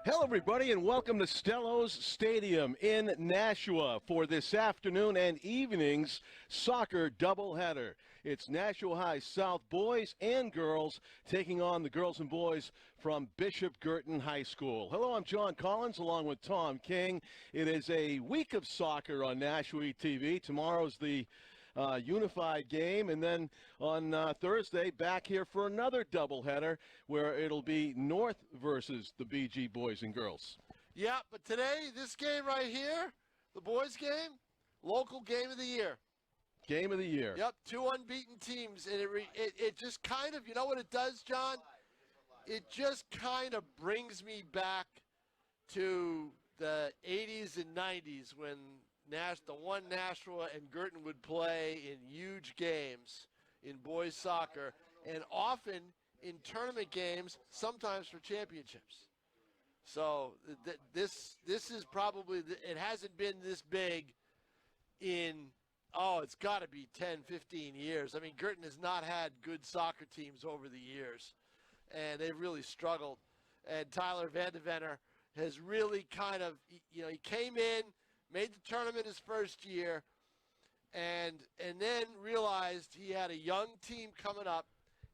Hello, everybody, and welcome to Stellos Stadium in Nashua for this afternoon and evening's soccer doubleheader. It's Nashua High South boys and girls taking on the girls and boys from Bishop Guertin High School. Hello, I'm John Collins along with Tom King. It is a week of soccer on Nashua ETV. Tomorrow's the unified game, and then on Thursday back here for another doubleheader where it'll be North versus the BG boys and girls. Yeah, but today, this game right here, the boys game, local game of the year. Game of the year. Yep, two unbeaten teams, and it just kind of, you know what it does, John? It just kind of brings me back to the 80s and 90s when the one Nashua and Guertin would play in huge games in boys soccer, and often in tournament games, sometimes for championships. So this is probably, it hasn't been this big in, it's got to be 10, 15 years. I mean, Guertin has not had good soccer teams over the years, and they've really struggled. And Tyler Vandevenner has really kind of, he came in, made the tournament his first year, and then realized he had a young team coming up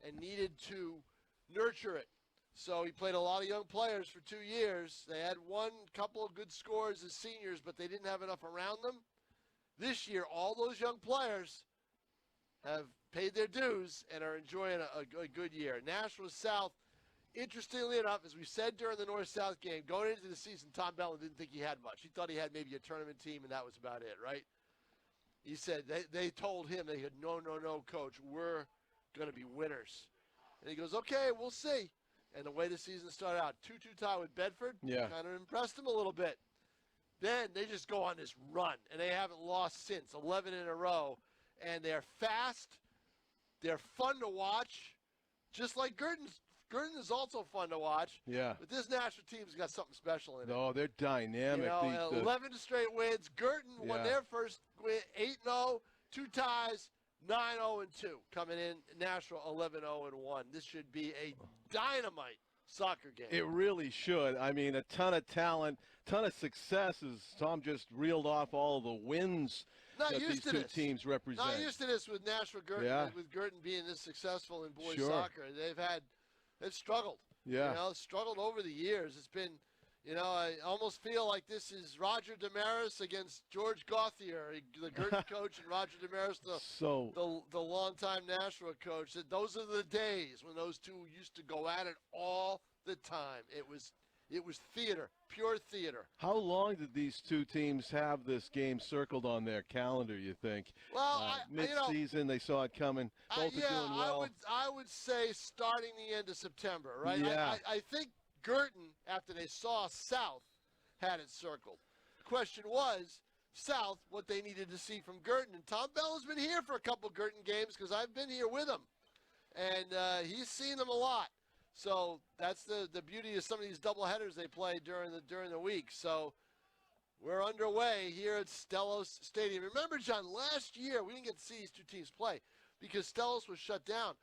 and needed to nurture it. So he played a lot of young players for 2 years. They had couple of good scores as seniors, but they didn't have enough around them. This year, all those young players have paid their dues and are enjoying a good year. Nashua South, interestingly enough, as we said during the North-South game, going into the season, Tom Bellin didn't think he had much. He thought he had maybe a tournament team, and that was about it, right? He said they told him, they said, no, coach, we're going to be winners. And he goes, okay, we'll see. And the way the season started out, 2-2 tie with Bedford, kind of impressed him a little bit. Then they just go on this run, and they haven't lost since, 11 in a row. And they're fast. They're fun to watch, just like Guertin. Guertin is also fun to watch. Yeah. But this Nashua team's got something special in it. Oh, they're dynamic. 11 straight wins. Guertin won their first win, 8-0, 2 ties, 9-0-2. Coming in, Nashua 11-0-1. This should be a dynamite soccer game. It really should. I mean, a ton of talent, ton of successes. Tom just reeled off all the wins that these two teams represent. Not used to this with Nashua Guertin, with Guertin being this successful in boys soccer. They've struggled. Yeah. Struggled over the years. It's been, I almost feel like this is Roger Damaris against George Gauthier, the Guertin coach, and Roger Damaris, the longtime Nashua coach. Those are the days when those two used to go at it all the time. It was theater, pure theater. How long did these two teams have this game circled on their calendar, you think? Well, mid-season, they saw it coming. Both are doing well. I would say starting the end of September, right? Yeah. I think Guertin, after they saw South, had it circled. The question was, South, what they needed to see from Guertin. And Tom Bell has been here for a couple of Guertin games because I've been here with him. And he's seen them a lot. So that's the beauty of some of these doubleheaders they play during the week. So we're underway here at Stellos Stadium. Remember, John, last year we didn't get to see these two teams play because Stellos was shut down.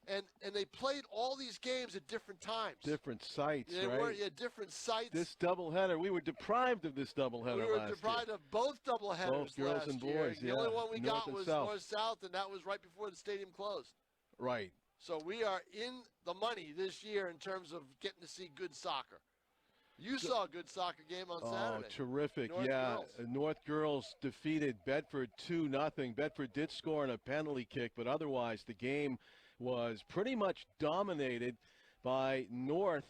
And they played all these games at different times. Different sites, right? Different sites. This doubleheader, we were deprived of this doubleheader last year. We were deprived of both doubleheaders both girls and boys, The only one we got was North-South, and that was right before the stadium closed. Right. So we are in the money this year in terms of getting to see good soccer. You saw a good soccer game on Saturday. Oh, terrific. Girls. North Girls defeated Bedford 2-0. Bedford did score on a penalty kick, but otherwise the game was pretty much dominated by North,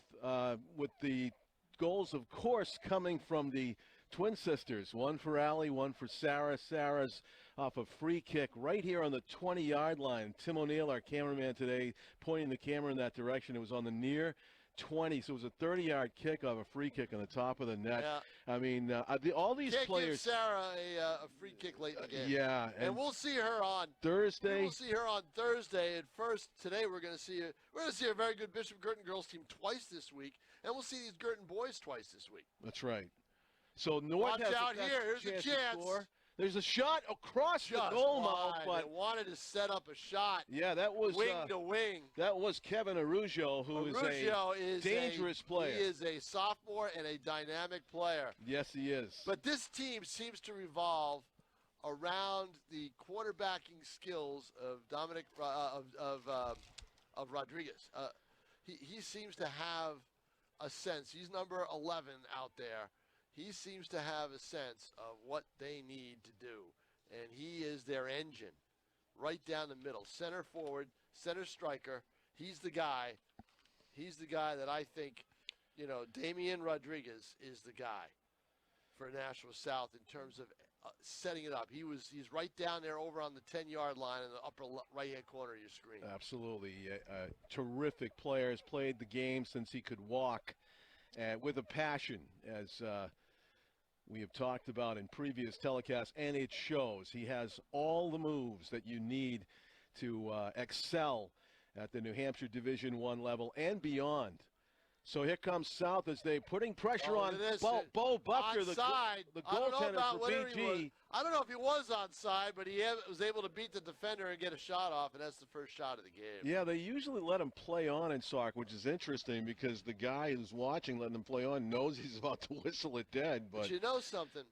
with the goals, of course, coming from the twin sisters. One for Allie, one for Sarah. Sarah's off a free kick right here on the 20-yard line. Tim O'Neill, our cameraman today, pointing the camera in that direction. It was on the near 20, so it was a 30-yard kick off a free kick on the top of the net. Yeah. I mean, all these players. Give Sarah a free kick late in the game. Yeah, and we'll see her on Thursday. We'll see her on Thursday. And first, today we're going to see a very good Bishop Guertin girls team twice this week, and we'll see these Guertin boys twice this week. That's right. So North Watch has out here. Here's a chance. There's a shot across the Just goal mouth, wide. but They wanted to set up a shot. yeah, that was wing to wing. That was Kevin Araujo, who is a dangerous player. He is a sophomore and a dynamic player. Yes, he is. But this team seems to revolve around the quarterbacking skills of Dominic of Rodriguez. He seems to have a sense. He's number 11 out there. He seems to have a sense of what they need to do, and he is their engine, right down the middle, center forward, center striker. He's the guy. He's the guy that I think, Damian Rodriguez is the guy for Nashua South in terms of setting it up. He's right down there over on the 10-yard line in the upper right-hand corner of your screen. Absolutely. Terrific player. Has played the game since he could walk, with a passion, as we have talked about in previous telecasts, and it shows. He has all the moves that you need to excel at the New Hampshire Division I level and beyond. So here comes South as they're putting pressure on Bo Bucker, the goaltender for BG. I don't know if he was onside, but he was able to beat the defender and get a shot off, and that's the first shot of the game. Yeah, they usually let him play on in soccer, which is interesting because the guy who's watching, letting him play on, knows he's about to whistle it dead. But you know something?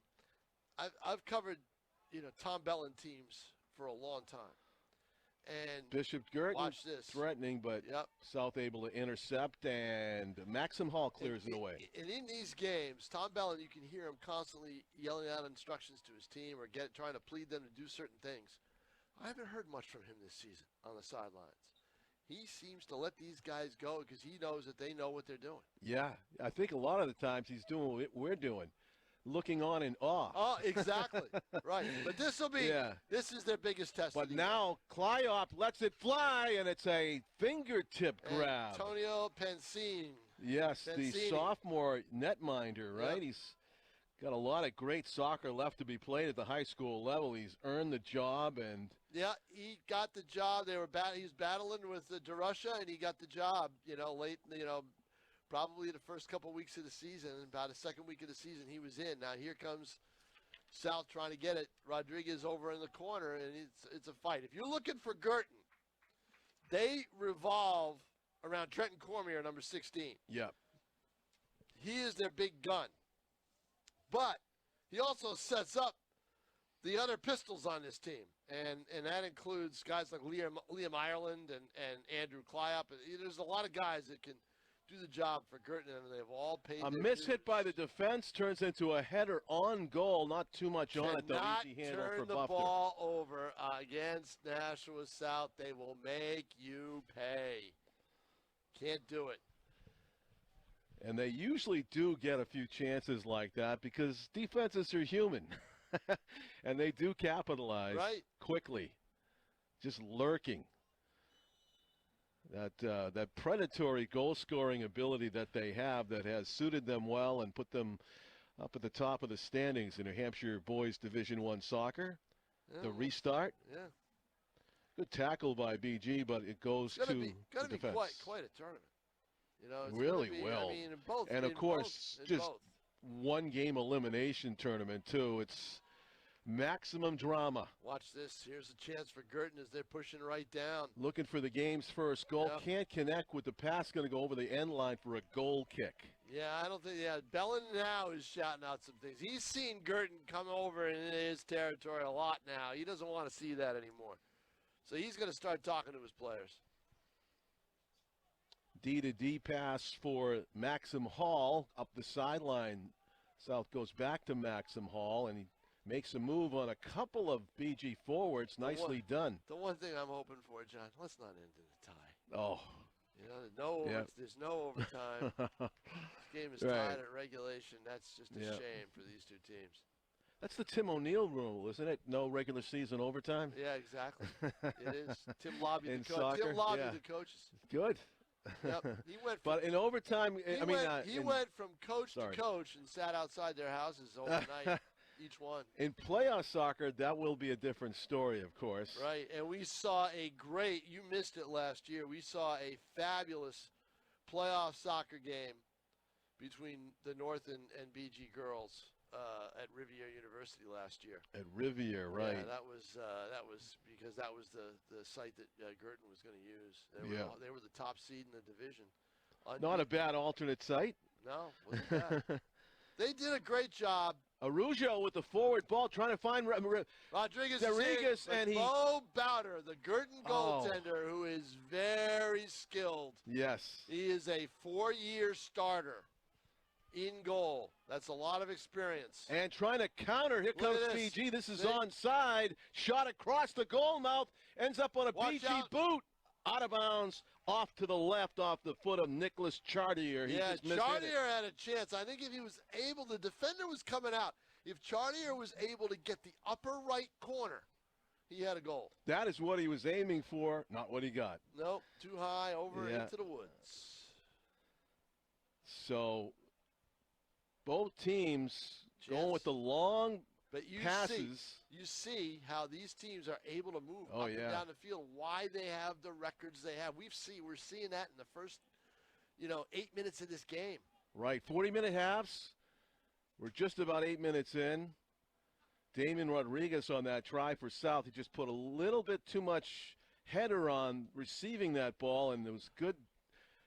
I've covered, Tom Bellin teams for a long time. And Bishop Guertin watch this. Threatening, but South able to intercept, and Maxim Hall clears it away. And in these games, Tom Bellin, you can hear him constantly yelling out instructions to his team or trying to plead them to do certain things. I haven't heard much from him this season on the sidelines. He seems to let these guys go because he knows that they know what they're doing. Yeah, I think a lot of the times he's doing what we're doing. Looking on in awe. Oh, exactly. Right. But this is their biggest test. But now Klyop lets it fly, and it's a fingertip grab. Antonio Pensine. Yes, the sophomore netminder, right? Yep. He's got a lot of great soccer left to be played at the high school level. He's earned the job, and yeah, he got the job. He was battling with the DeRusha, and he got the job, late, probably the first couple weeks of the season. About the second week of the season, he was in. Now here comes South trying to get it. Rodriguez over in the corner, and it's a fight. If you're looking for Guertin, they revolve around Trenton Cormier, number 16. Yep. He is their big gun. But he also sets up the other pistols on this team, and that includes guys like Liam Ireland and Andrew Klyop. There's a lot of guys that can do the job for Guertin, and they've all paid. A miss hit by the defense turns into a header on goal. Not too much on it, though. Easy handle for Buffalo. Turn the ball over against Nashua South. They will make you pay. Can't do it. And they usually do get a few chances like that because defenses are human. And they do capitalize quickly. Just lurking. That predatory goal-scoring ability that they have that has suited them well and put them up at the top of the standings in New Hampshire Boys Division I soccer. Yeah. The restart. Yeah. Good tackle by BG, but it goes to the defense. Be quite a tournament. It's really be, will. I mean, in both, and, of course, just one-game elimination tournament, too. It's maximum drama. Watch this. Here's a chance for Guertin as they're pushing right down. Looking for the game's first goal. Yep. Can't connect with the pass. Going to go over the end line for a goal kick. Yeah, I don't think. Yeah, Bellin now is shouting out some things. He's seen Guertin come over in his territory a lot now. He doesn't want to see that anymore. So he's going to start talking to his players. D-to-D pass for Maxim Hall up the sideline. South goes back to Maxim Hall, and he makes a move on a couple of BG forwards. Nicely done. The one thing I'm hoping for, John, let's not end in a tie. Oh. There's no overtime. This game is tied at regulation. That's just a shame for these two teams. That's the Tim O'Neill rule, isn't it? No regular season overtime? Yeah, exactly. It is. Tim lobbied the coaches. Good. Yep. He went but in overtime, he went from coach to coach and sat outside their houses overnight. Each one. In playoff soccer, that will be a different story, of course. Right, and we saw you missed it last year, we saw a fabulous playoff soccer game between the North and BG girls. at Rivier University last year. At Rivier, right? Yeah, that was because that was the site that Guertin was going to use. They were the top seed in the division. Not a bad alternate site. No, wasn't bad. They did a great job. Araujo with the forward ball, trying to find Rodriguez, and Bo Bowder, the Guertin goaltender, who is very skilled. Yes. He is a 4-year starter in goal. That's a lot of experience. And trying to counter. Here comes BG. This is onside. Shot across the goal mouth. Ends up on a BG boot. Out of bounds. Off to the left, off the foot of Nicholas Chartier. Chartier had a chance. I think if he was able, the defender was coming out. If Chartier was able to get the upper right corner, he had a goal. That is what he was aiming for, not what he got. Nope, too high, over into the woods. So, both teams going with the long passes. You see how these teams are able to move up and down the field, why they have the records they have. We're seeing that in the first, 8 minutes of this game. Right, 40-minute halves. We're just about 8 minutes in. Damian Rodriguez on that try for South. He just put a little bit too much header on receiving that ball, and there was good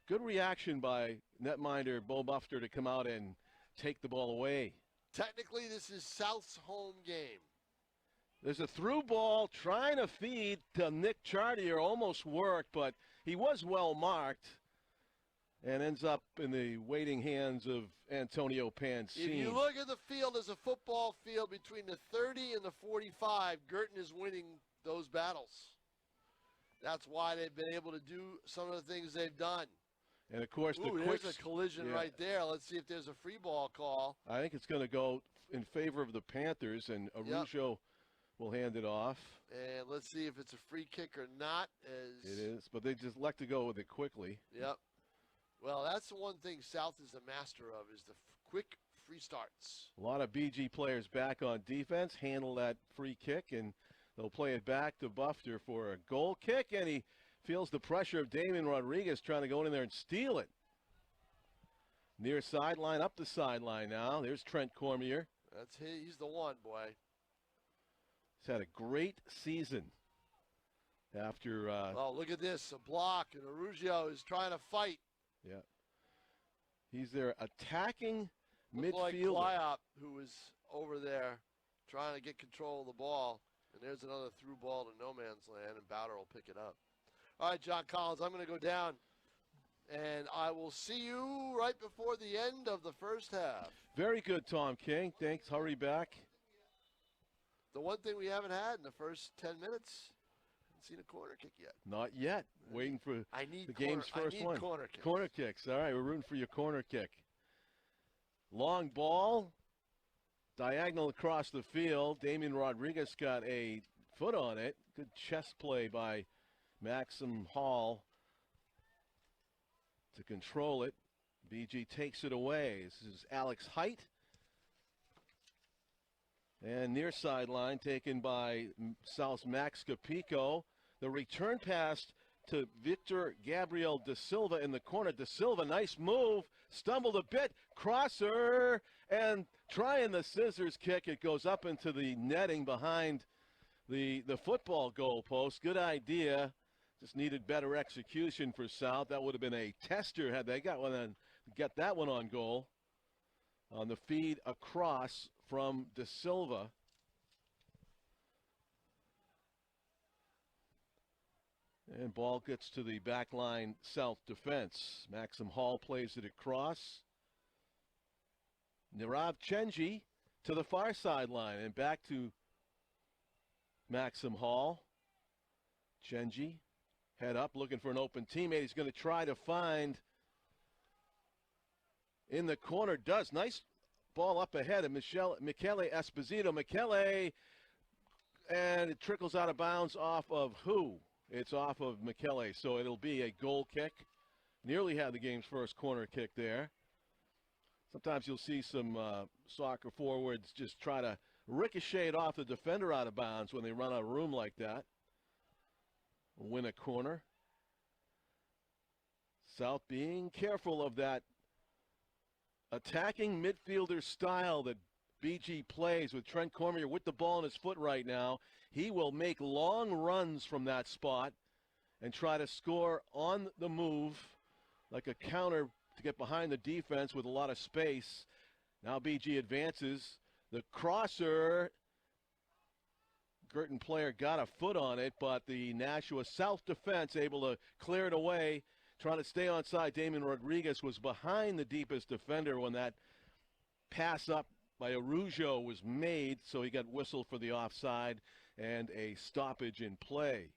reaction by netminder Bo Bufter to come out and take the ball away. Technically, this is South's home game. There's a through ball trying to feed to Nick Chartier. Almost worked, but he was well marked and ends up in the waiting hands of Antonio Pansine. If you look at the field as a football field between the 30 and the 45, Guertin is winning those battles. That's why they've been able to do some of the things they've done. And, of course, there's a collision right there. Let's see if there's a free ball call. I think it's going to go in favor of the Panthers, and Araujo will hand it off. And let's see if it's a free kick or not. It is, but they just like to go with it quickly. Yep. Well, that's the one thing South is a master of, is the quick free starts. A lot of BG players back on defense handle that free kick, and they'll play it back to Bufter for a goal kick, and he feels the pressure of Damian Rodriguez trying to go in there and steal it. Near sideline, up the sideline now. There's Trent Cormier. He's the one, boy. He's had a great season. After look at this, a block, and Araujo is trying to fight. Yeah. He's their attacking midfielder. Like Clyop, who was over there trying to get control of the ball. And there's another through ball to no man's land, and Bowder will pick it up. All right, John Collins, I'm going to go down, and I will see you right before the end of the first half. Very good, Tom King. Thanks. Hurry back. The one thing we haven't had in the first 10 minutes, haven't seen a corner kick yet. Not yet. Waiting for the game's first one. Corner kicks. Corner kicks. All right, we're rooting for your corner kick. Long ball, diagonal across the field. Damian Rodriguez got a foot on it. Good chest play by Maxim Hall to control it. BG takes it away. This is Alex Height. And near sideline taken by South's Max Capico. The return pass to Victor Gabriel Da Silva in the corner. Da Silva, nice move. Stumbled a bit. Crosser. And trying the scissors kick. It goes up into the netting behind the football goal post. Good idea. Just needed better execution for South. That would have been a tester had they got that one on goal. On the feed across from Da Silva. And ball gets to the back line South defense. Maxim Hall plays it across. Nirav Chenji to the far sideline and back to Maxim Hall. Chenji head up looking for an open teammate. He's going to try to find in the corner. Does. Nice ball up ahead of Michele Esposito. Michele, and it trickles out of bounds off of who? It's off of Michele, so it'll be a goal kick. Nearly had the game's first corner kick there. Sometimes you'll see some soccer forwards just try to ricochet it off the defender out of bounds when they run out of room like that. Win a corner. South being careful of that attacking midfielder style that BG plays with Trent Cormier with the ball in his foot right now. He will make long runs from that spot and try to score on the move like a counter to get behind the defense with a lot of space. Now BG advances. The crosser, Guertin player got a foot on it, but the Nashua South defense able to clear it away, trying to stay onside. Damien Rodriguez was behind the deepest defender when that pass up by Araujo was made, so he got whistled for the offside and a stoppage in play.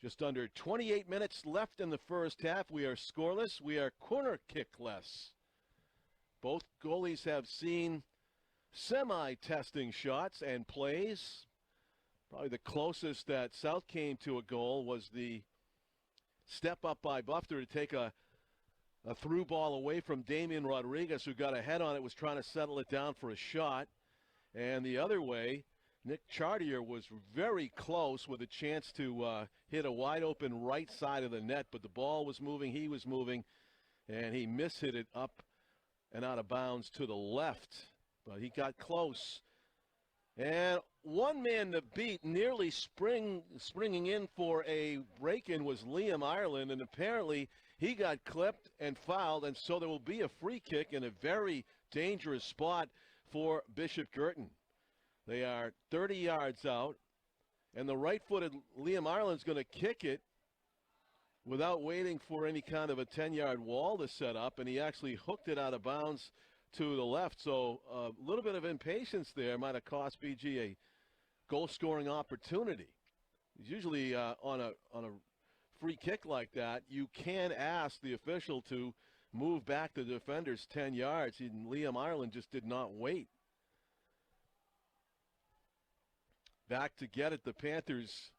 Just under 28 minutes left in the first half. We are scoreless. We are corner kickless. Both goalies have seen semi-testing shots and plays. Probably the closest that South came to a goal was the step up by Bufter to take a through ball away from Damien Rodriguez, who got a head on it, was trying to settle it down for a shot. And the other way, Nick Chartier was very close with a chance to hit a wide open right side of the net, but the ball was moving, he was moving, and he mishit it up and out of bounds to the left. But he got close. And one man to beat, nearly springing in for a break-in, was Liam Ireland, and apparently he got clipped and fouled, and so there will be a free kick in a very dangerous spot for Bishop Guertin. They are 30 yards out, and the right-footed Liam Ireland's going to kick it without waiting for any kind of a 10-yard wall to set up, and he actually hooked it out of bounds to the left. So a little bit of impatience there might have cost BG a goal-scoring opportunity. Usually on a free kick like that, you can ask the official to move back the defenders 10 yards. And Liam Ireland just did not wait. Back to get it, the Panthers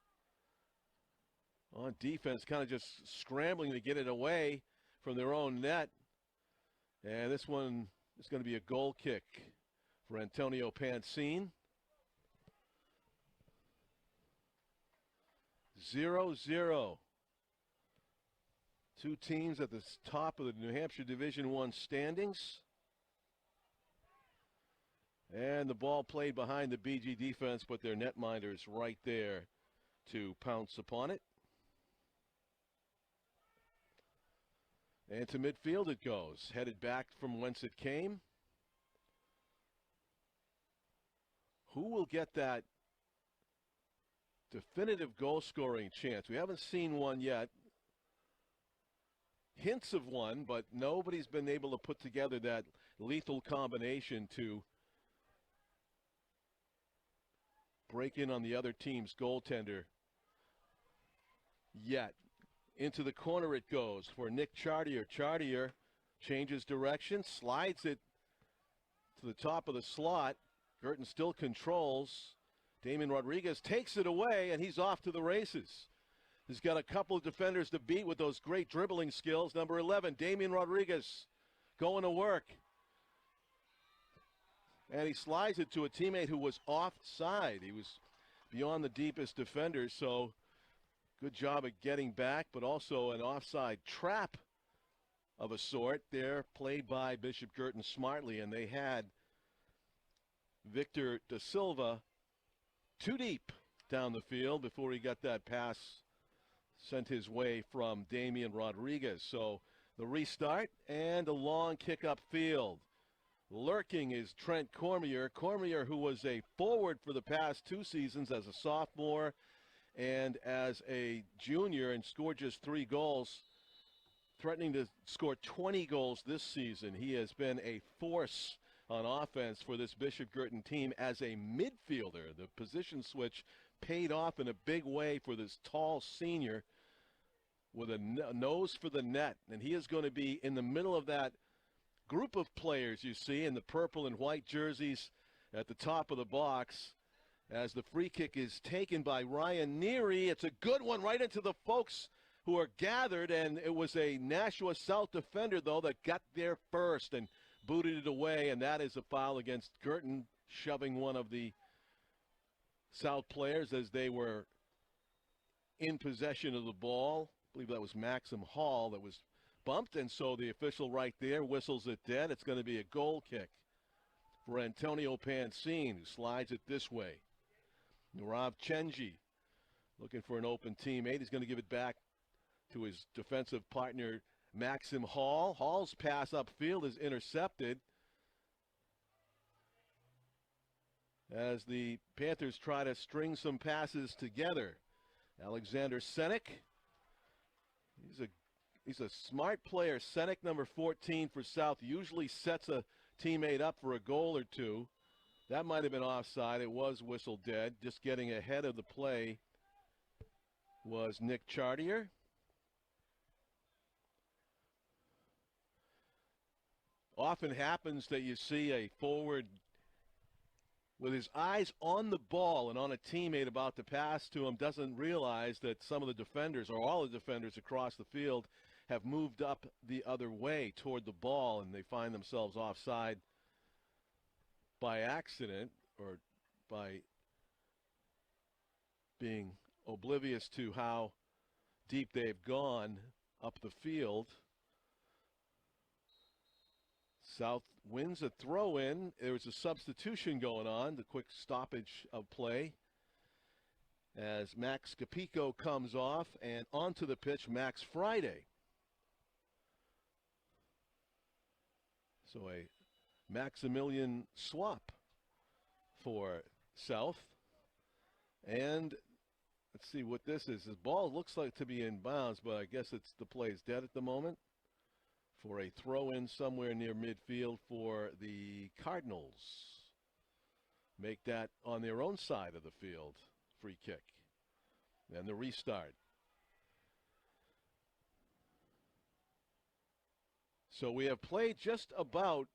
on defense, kind of just scrambling to get it away from their own net. And this one is going to be a goal kick for Antonio Pancine. 0-0. Two teams at the top of the New Hampshire Division I standings. And the ball played behind the BG defense, but their netminder is right there to pounce upon it. And to midfield it goes, headed back from whence it came. Who will get that definitive goal-scoring chance? We haven't seen one yet. Hints of one, but nobody's been able to put together that lethal combination to break in on the other team's goaltender yet. Into the corner it goes for Nick Chartier. Chartier changes direction, slides it to the top of the slot. Guertin still controls. Damien Rodriguez takes it away, and he's off to the races. He's got a couple of defenders to beat with those great dribbling skills. Number 11, Damien Rodriguez, going to work. And he slides it to a teammate who was offside. He was beyond the deepest defender, so good job at getting back, but also an offside trap of a sort there, played by Bishop Guertin smartly, and they had Victor Da Silva too deep down the field before he got that pass sent his way from Damien Rodriguez. So the restart and a long kick upfield. Lurking is Trent Cormier. Cormier, who was a forward for the past 2 seasons as a sophomore and as a junior, and scored just 3 goals, threatening to score 20 goals this season. He has been a force on offense for this Bishop Guertin team as a midfielder. The position switch paid off in a big way for this tall senior with a nose for the net, and he is going to be in the middle of that group of players you see in the purple and white jerseys at the top of the box as the free kick is taken by Ryan Neary. It's a good one right into the folks who are gathered, and it was a Nashua South defender, though, that got there first and booted it away, and that is a foul against Guertin, shoving one of the South players as they were in possession of the ball. I believe that was Maxim Hall that was bumped, and so the official right there whistles it dead. It's going to be a goal kick for Antonio Pansine, who slides it this way. Nurav Chenji looking for an open teammate. He's going to give it back to his defensive partner, Maxim Hall. Hall's pass upfield is intercepted as the Panthers try to string some passes together. Alexander Senek, he's a smart player. Senek, number 14 for South, usually sets a teammate up for a goal or two. That might have been offside. It was whistled dead. Just getting ahead of the play was Nick Chartier. Often happens that you see a forward with his eyes on the ball and on a teammate about to pass to him, doesn't realize that some of the defenders, or all the defenders across the field, have moved up the other way toward the ball, and they find themselves offside by accident or by being oblivious to how deep they've gone up the field. South wins a throw-in. There was a substitution going on, the quick stoppage of play, as Max Capico comes off, and onto the pitch, Max Friday. So a Maximilian swap for South. And let's see what this is. The ball looks like to be in bounds, but I guess the play is dead at the moment. For a throw-in somewhere near midfield for the Cardinals. Make that on their own side of the field. Free kick. And the restart. So we have played just about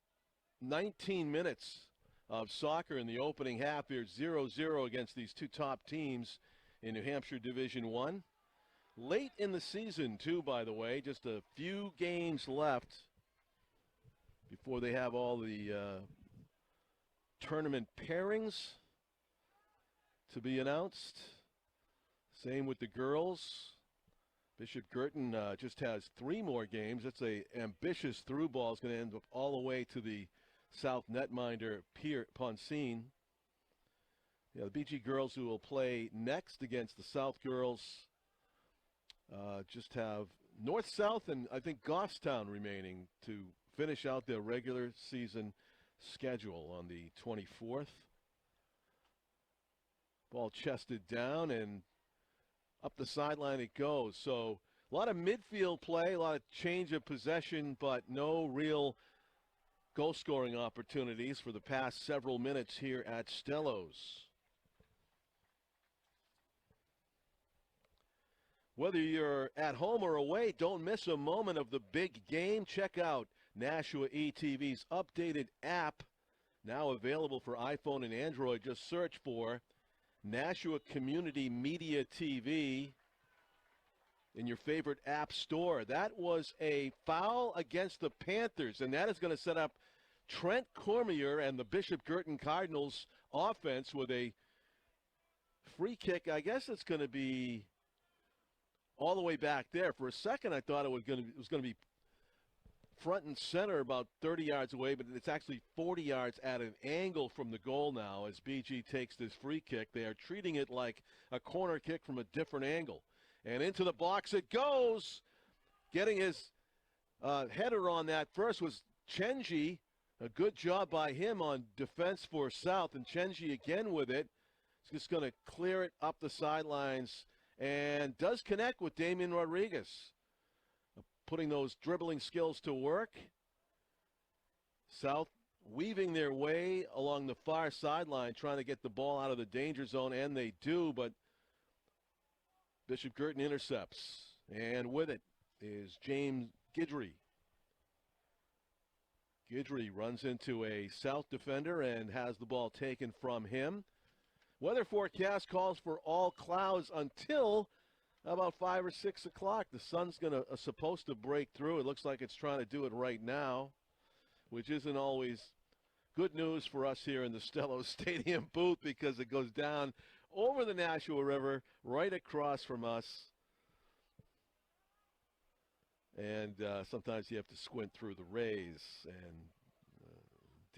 19 minutes of soccer in the opening half here. 0-0 against these two top teams in New Hampshire Division I. Late in the season, too, by the way. Just a few games left before they have all the tournament pairings to be announced. Same with the girls. Bishop Guertin just has 3 more games. It's a ambitious through ball. It's going to end up all the way to the South netminder, Pierre Poncine. Yeah, the BG girls who will play next against the South girls just have North-South and I think Goffstown remaining to finish out their regular season schedule on the 24th. Ball chested down and up the sideline it goes. So a lot of midfield play, a lot of change of possession, but no real goal-scoring opportunities for the past several minutes here at Stellos. Whether you're at home or away, don't miss a moment of the big game. Check out Nashua ETV's updated app, now available for iPhone and Android. Just search for Nashua Community Media TV in your favorite app store. That was a foul against the Panthers, and that is going to set up Trent Cormier and the Bishop Guertin Cardinals offense with a free kick. I guess it's going to be all the way back there. For a second, I thought it was going to be front and center about 30 yards away, but it's actually 40 yards at an angle from the goal now as BG takes this free kick. They are treating it like a corner kick from a different angle. And into the box it goes. Getting his header on that first was Chenji. A good job by him on defense for South, and Chenji again with it. He's just going to clear it up the sidelines and does connect with Damian Rodriguez. Putting those dribbling skills to work. South weaving their way along the far sideline, trying to get the ball out of the danger zone, and they do, but Bishop Guertin intercepts. And with it is James Guidry. Guidry runs into a South defender and has the ball taken from him. Weather forecast calls for all clouds until about 5 or 6 o'clock. The sun's supposed to break through. It looks like it's trying to do it right now, which isn't always good news for us here in the Stellos Stadium booth because it goes down over the Nashua River right across from us. And sometimes you have to squint through the rays and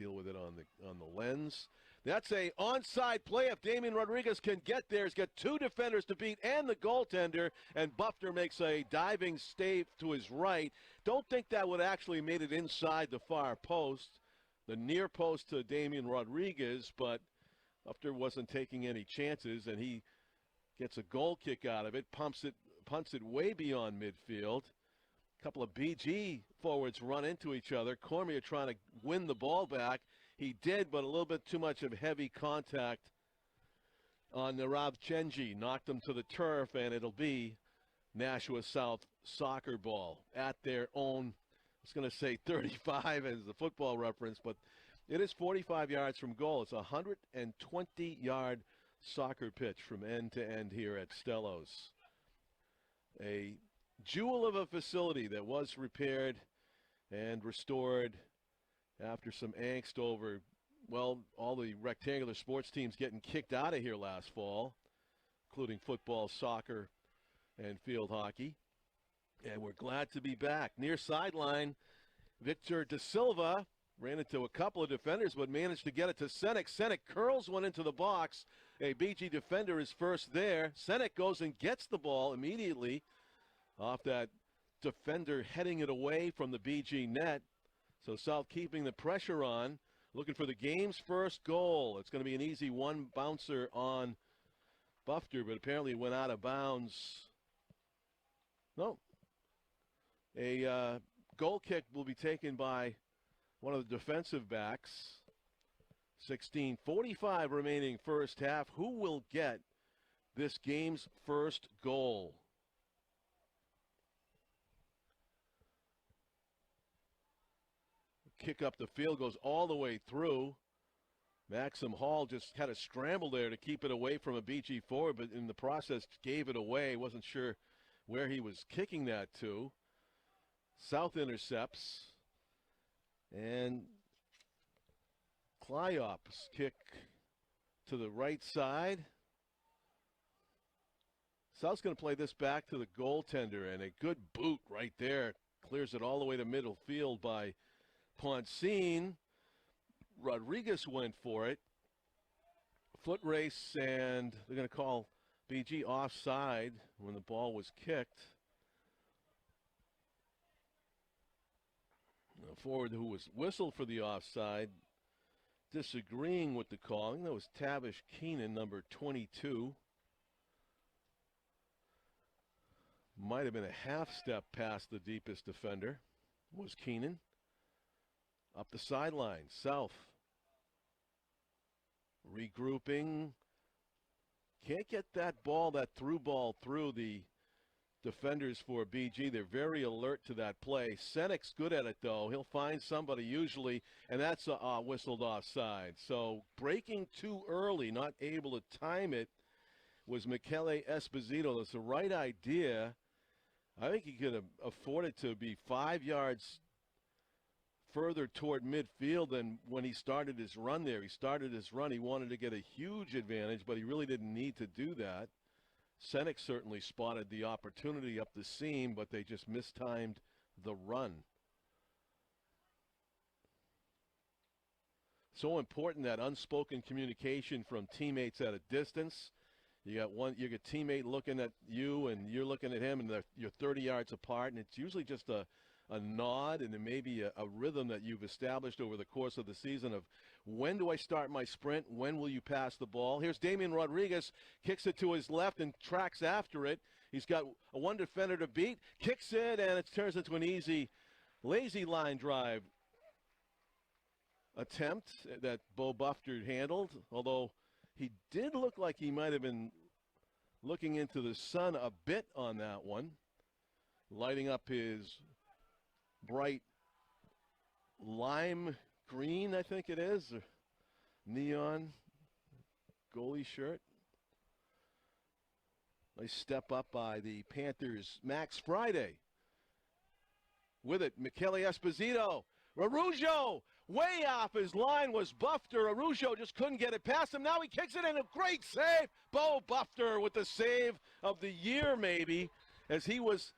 deal with it on the lens. That's a onside play. If Damian Rodriguez can get there, he's got two defenders to beat and the goaltender, and Bufter makes a diving stave to his right. Don't think that would actually made it inside the far post, the near post to Damian Rodriguez, but Bufter wasn't taking any chances, and he gets a goal kick out of it, punts it way beyond midfield. A couple of BG forwards run into each other. Cormier trying to win the ball back. He did, but a little bit too much of heavy contact on Narav Chenji. Knocked him to the turf, and it'll be Nashua South soccer ball at their own, I was going to say 35 as the football reference, but it is 45 yards from goal. It's a 120-yard soccer pitch from end to end here at Stellos. A jewel of a facility that was repaired and restored after some angst over, well, all the rectangular sports teams getting kicked out of here last fall, including football, soccer, and field hockey. And we're glad to be back. Near sideline, Victor Da Silva ran into a couple of defenders, but managed to get it to Senek. Senek curls one into the box. A BG defender is first there. Senek goes and gets the ball immediately off that defender heading it away from the BG net. So South keeping the pressure on, looking for the game's first goal. It's going to be an easy one bouncer on Bufter, but apparently went out of bounds. No. A goal kick will be taken by one of the defensive backs. 16:45 remaining first half. Who will get this game's first goal? Kick up the field, goes all the way through. Maxim Hall just had a scramble there to keep it away from a BG forward, but in the process gave it away. Wasn't sure where he was kicking that to. South intercepts. And Klyop's kick to the right side. South's going to play this back to the goaltender, and a good boot right there. Clears it all the way to middle field by Poncine. Rodriguez went for it. Foot race, and they're going to call BG offside when the ball was kicked. A forward who was whistled for the offside disagreeing with the calling. That was Tavish Keenan, number 22. Might have been a half step past the deepest defender, was Keenan. Up the sideline, South. Regrouping. Can't get that ball, that through ball, through the defenders for BG. They're very alert to that play. Senek's good at it, though. He'll find somebody usually, and that's whistled offside. So breaking too early, not able to time it, was Michele Esposito. That's the right idea. I think he could have afforded to be 5 yards further toward midfield than when he started his run there. He started his run. He wanted to get a huge advantage, but he really didn't need to do that. Senek certainly spotted the opportunity up the seam, but they just mistimed the run. So important, that unspoken communication from teammates at a distance. You got your teammate looking at you, and you're looking at him, and you're 30 yards apart, and it's usually just a nod and then maybe a rhythm that you've established over the course of the season of when do I start my sprint, when will you pass the ball. Here's Damian Rodriguez, kicks it to his left and tracks after it. He's got a one defender to beat, kicks it, and it turns into an easy, lazy line drive attempt that Bo Bufter handled, although he did look like he might have been looking into the sun a bit on that one, lighting up his bright lime green, I think it is, or neon goalie shirt. Nice step up by the Panthers' Max Friday. With it, Michele Esposito. Araujo, way off his line was Bufter. Araujo just couldn't get it past him. Now he kicks it in. A great save. Bo Bufter with the save of the year, maybe, as he was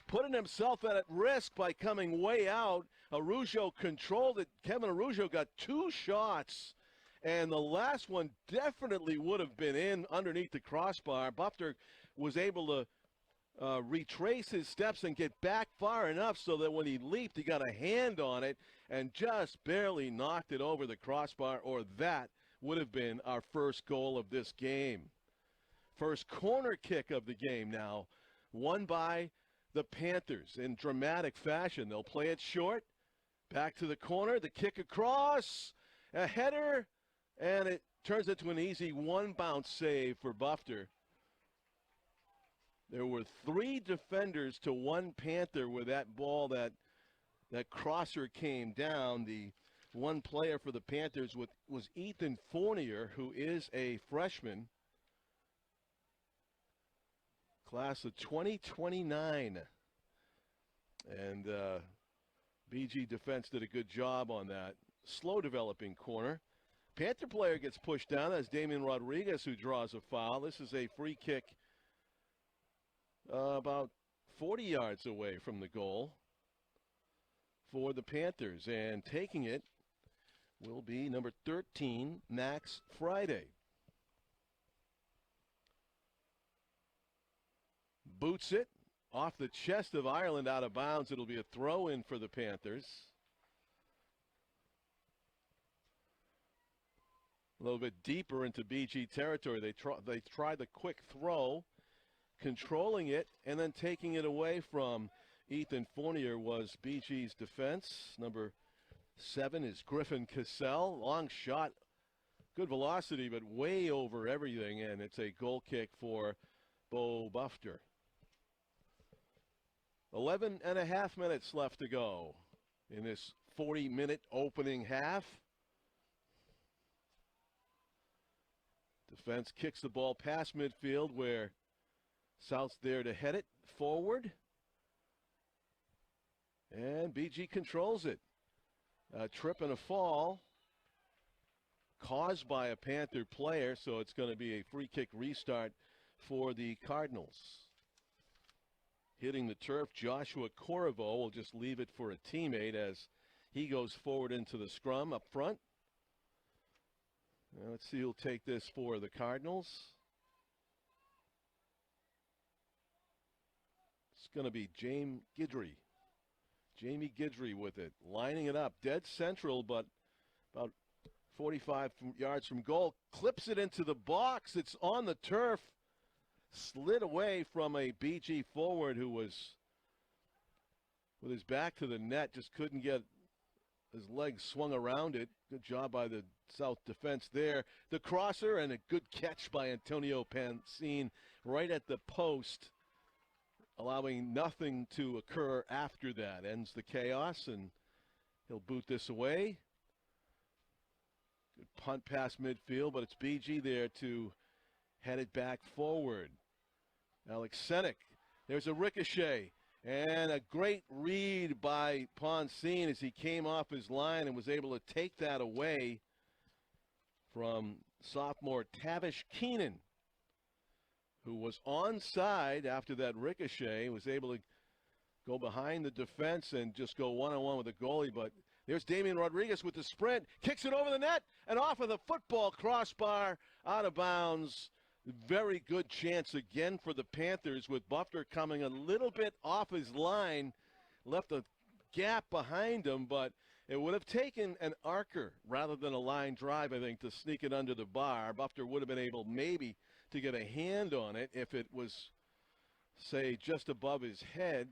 putting himself at risk by coming way out. Araujo controlled it. Kevin Araujo got 2 shots, and the last one definitely would have been in underneath the crossbar. Bufter was able to retrace his steps and get back far enough so that when he leaped, he got a hand on it and just barely knocked it over the crossbar, or that would have been our first goal of this game. First corner kick of the game now, won by the Panthers in dramatic fashion. They'll play it short, back to the corner, the kick across, a header, and it turns into an easy one-bounce save for Bufter. There were 3 defenders to 1 Panther with that ball. That crosser came down. The one player for the Panthers was Ethan Fournier, who is a freshman, class of 2029. And BG defense did a good job on that slow developing corner. Panther player gets pushed down. That's Damian Rodriguez who draws a foul. This is a free kick about 40 yards away from the goal for the Panthers. And taking it will be number 13, Max Friday. Boots it off the chest of Ireland out of bounds. It'll be a throw-in for the Panthers. A little bit deeper into BG territory. They tried the quick throw, controlling it, and then taking it away from Ethan Fournier was BG's defense. Number 7 is Griffin Cassell. Long shot, good velocity, but way over everything, and it's a goal kick for Bo Bufter. 11 and a half minutes left to go in this 40-minute opening half. Defense kicks the ball past midfield where South's there to head it forward. And BG controls it. A trip and a fall caused by a Panther player, so it's going to be a free kick restart for the Cardinals. Hitting the turf, Joshua Corriveau will just leave it for a teammate as he goes forward into the scrum up front. Now let's see who'll take this for the Cardinals. It's going to be Jamie Guidry. Jamie Guidry with it, lining it up, dead central, but about 45 yards from goal. Clips it into the box. It's on the turf. Slid away from a BG forward who was with his back to the net, just couldn't get his legs swung around it. Good job by the South defense there. The crosser and a good catch by Antonio Pancine right at the post, allowing nothing to occur after that. Ends the chaos, and he'll boot this away. Good punt past midfield, but it's BG there to head it back forward. Alex Senek, there's a ricochet, and a great read by Pancine as he came off his line and was able to take that away from sophomore Tavish Keenan, who was onside after that ricochet, was able to go behind the defense and just go one-on-one with the goalie. But there's Damian Rodriguez with the sprint, kicks it over the net, and off of the football crossbar, out of bounds. Very good chance again for the Panthers, with Bufter coming a little bit off his line, left a gap behind him, but it would have taken an arcer rather than a line drive, I think, to sneak it under the bar. Bufter would have been able maybe to get a hand on it if it was, say, just above his head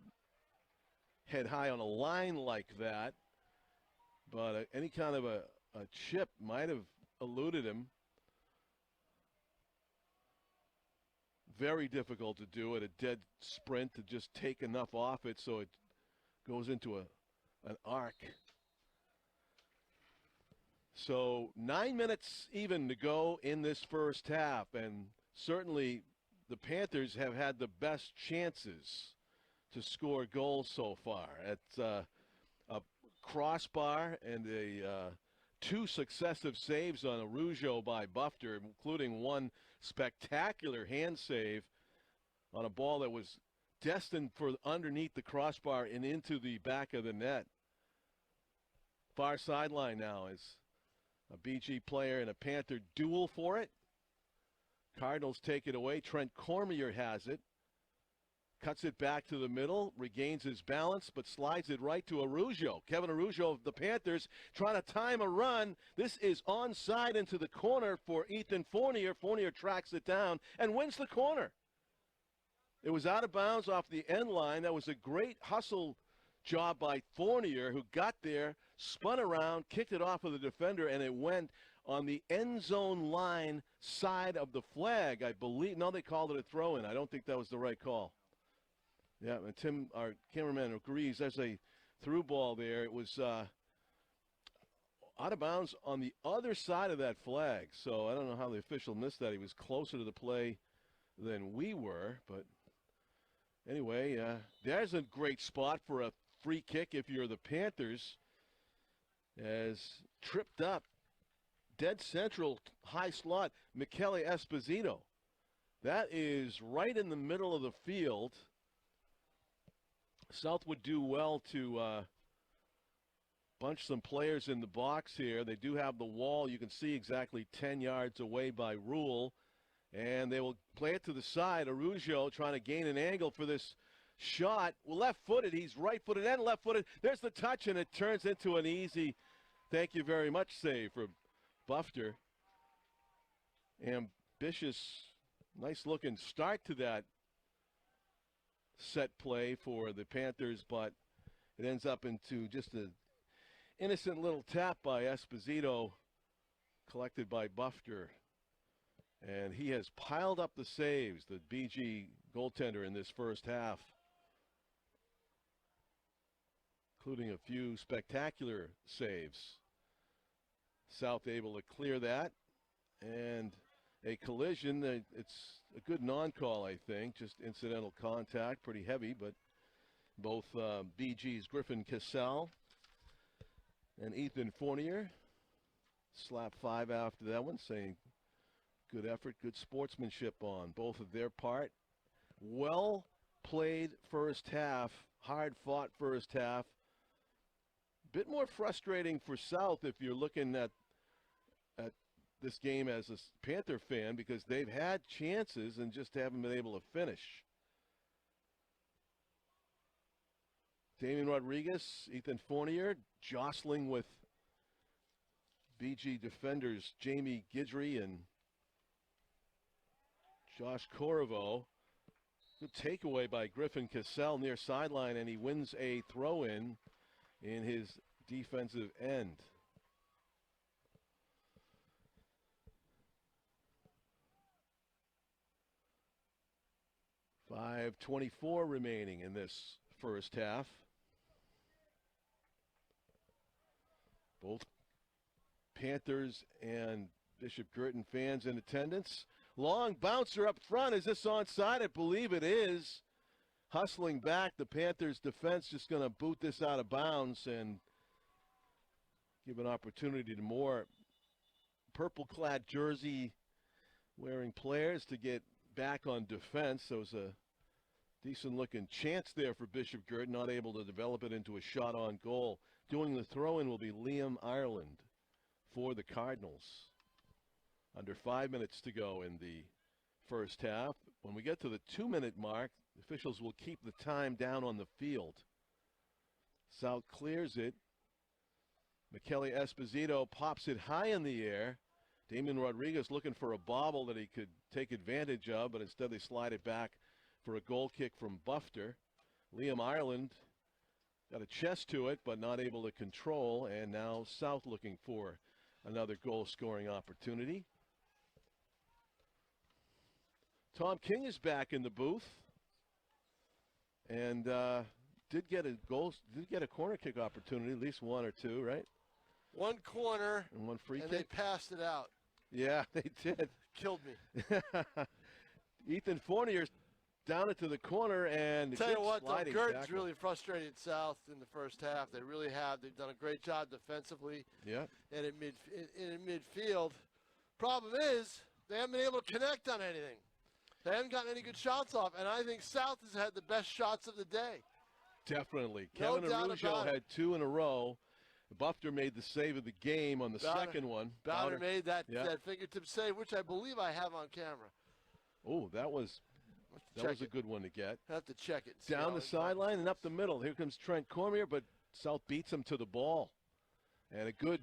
high on a line like that. But any kind of a chip might have eluded him. Very difficult to do at a dead sprint, to just take enough off it so it goes into an arc. So 9 minutes even to go in this first half, and certainly the Panthers have had the best chances to score goals so far. At a crossbar and two successive saves on Araujo by Bufter, including one spectacular hand save on a ball that was destined for underneath the crossbar and into the back of the net. Far sideline now is a BG player and a Panther duel for it. Cardinals take it away. Trent Cormier has it. Cuts it back to the middle, regains his balance, but slides it right to Araujo. Kevin Araujo of the Panthers trying to time a run. This is onside into the corner for Ethan Fournier. Fournier tracks it down and wins the corner. It was out of bounds off the end line. That was a great hustle job by Fournier, who got there, spun around, kicked it off of the defender, and it went on the end zone line side of the flag, I believe. No, they called it a throw-in. I don't think that was the right call. Yeah, and Tim, our cameraman, agrees. There's a through ball there. It was out of bounds on the other side of that flag. So I don't know how the official missed that. He was closer to the play than we were. But anyway, there's a great spot for a free kick if you're the Panthers. As tripped up, dead central, high slot, Michele Esposito. That is right in the middle of the field. South would do well to bunch some players in the box here. They do have the wall. You can see exactly 10 yards away by rule. And they will play it to the side. Araujo trying to gain an angle for this shot. Left-footed. He's right-footed and left-footed. There's the touch, and it turns into an easy thank you very much save for Bufter. Ambitious, nice-looking start to that set play for the Panthers, but it ends up into just an innocent little tap by Esposito, collected by Bufter. And he has piled up the saves, the BG goaltender, in this first half, including a few spectacular saves. South able to clear that, and a collision. It's a good non-call, I think, just incidental contact, pretty heavy, but both BG's Griffin Cassell and Ethan Fournier slap 5 after that one, saying good effort, good sportsmanship on both of their part. Well played first half, hard fought first half. Bit more frustrating for South if you're looking at this game as a Panther fan, because they've had chances and just haven't been able to finish. Damian Rodriguez, Ethan Fournier jostling with BG defenders Jamie Guidry and Josh Corriveau. Good takeaway by Griffin Cassell near sideline, and he wins a throw-in in his defensive end. .5:24 remaining in this first half. Both Panthers and Bishop Guertin fans in attendance. Long bouncer up front. Is this onside? I believe it is. Hustling back, the Panthers defense just going to boot this out of bounds and give an opportunity to more purple-clad jersey wearing players to get back on defense. So it was a decent-looking chance there for Bishop Guertin, not able to develop it into a shot on goal. Doing the throw-in will be Liam Ireland for the Cardinals. Under 5 minutes to go in the first half. When we get to the 2-minute mark, officials will keep the time down on the field. South clears it. Michele Esposito pops it high in the air. Damian Rodriguez looking for a bobble that he could take advantage of, but instead they slide it back for a goal kick from Bufter. Liam Ireland got a chest to it, but not able to control, and now South looking for another goal-scoring opportunity. Tom King is back in the booth, and did get a corner kick opportunity, at least one or two, right? One corner and one free and kick. They passed it out. Yeah, they did. Killed me. Ethan Fournier's down it to the corner, and tell you what, Guertin's tackle. really frustrated South in the first half. They really have. They've done a great job defensively. Yeah. And in midfield. Problem is, they haven't been able to connect on anything. They haven't gotten any good shots off, and I think South has had the best shots of the day. Definitely. No Kevin doubt Arujo about it. had 2 in a row. Bufter made the save of the game on the second one. Bowder made that fingertip save, which I believe I have on camera. Oh, that was a good one to get. Have to check it. Down the sideline and up the middle. Here comes Trent Cormier, but South beats him to the ball. And a good.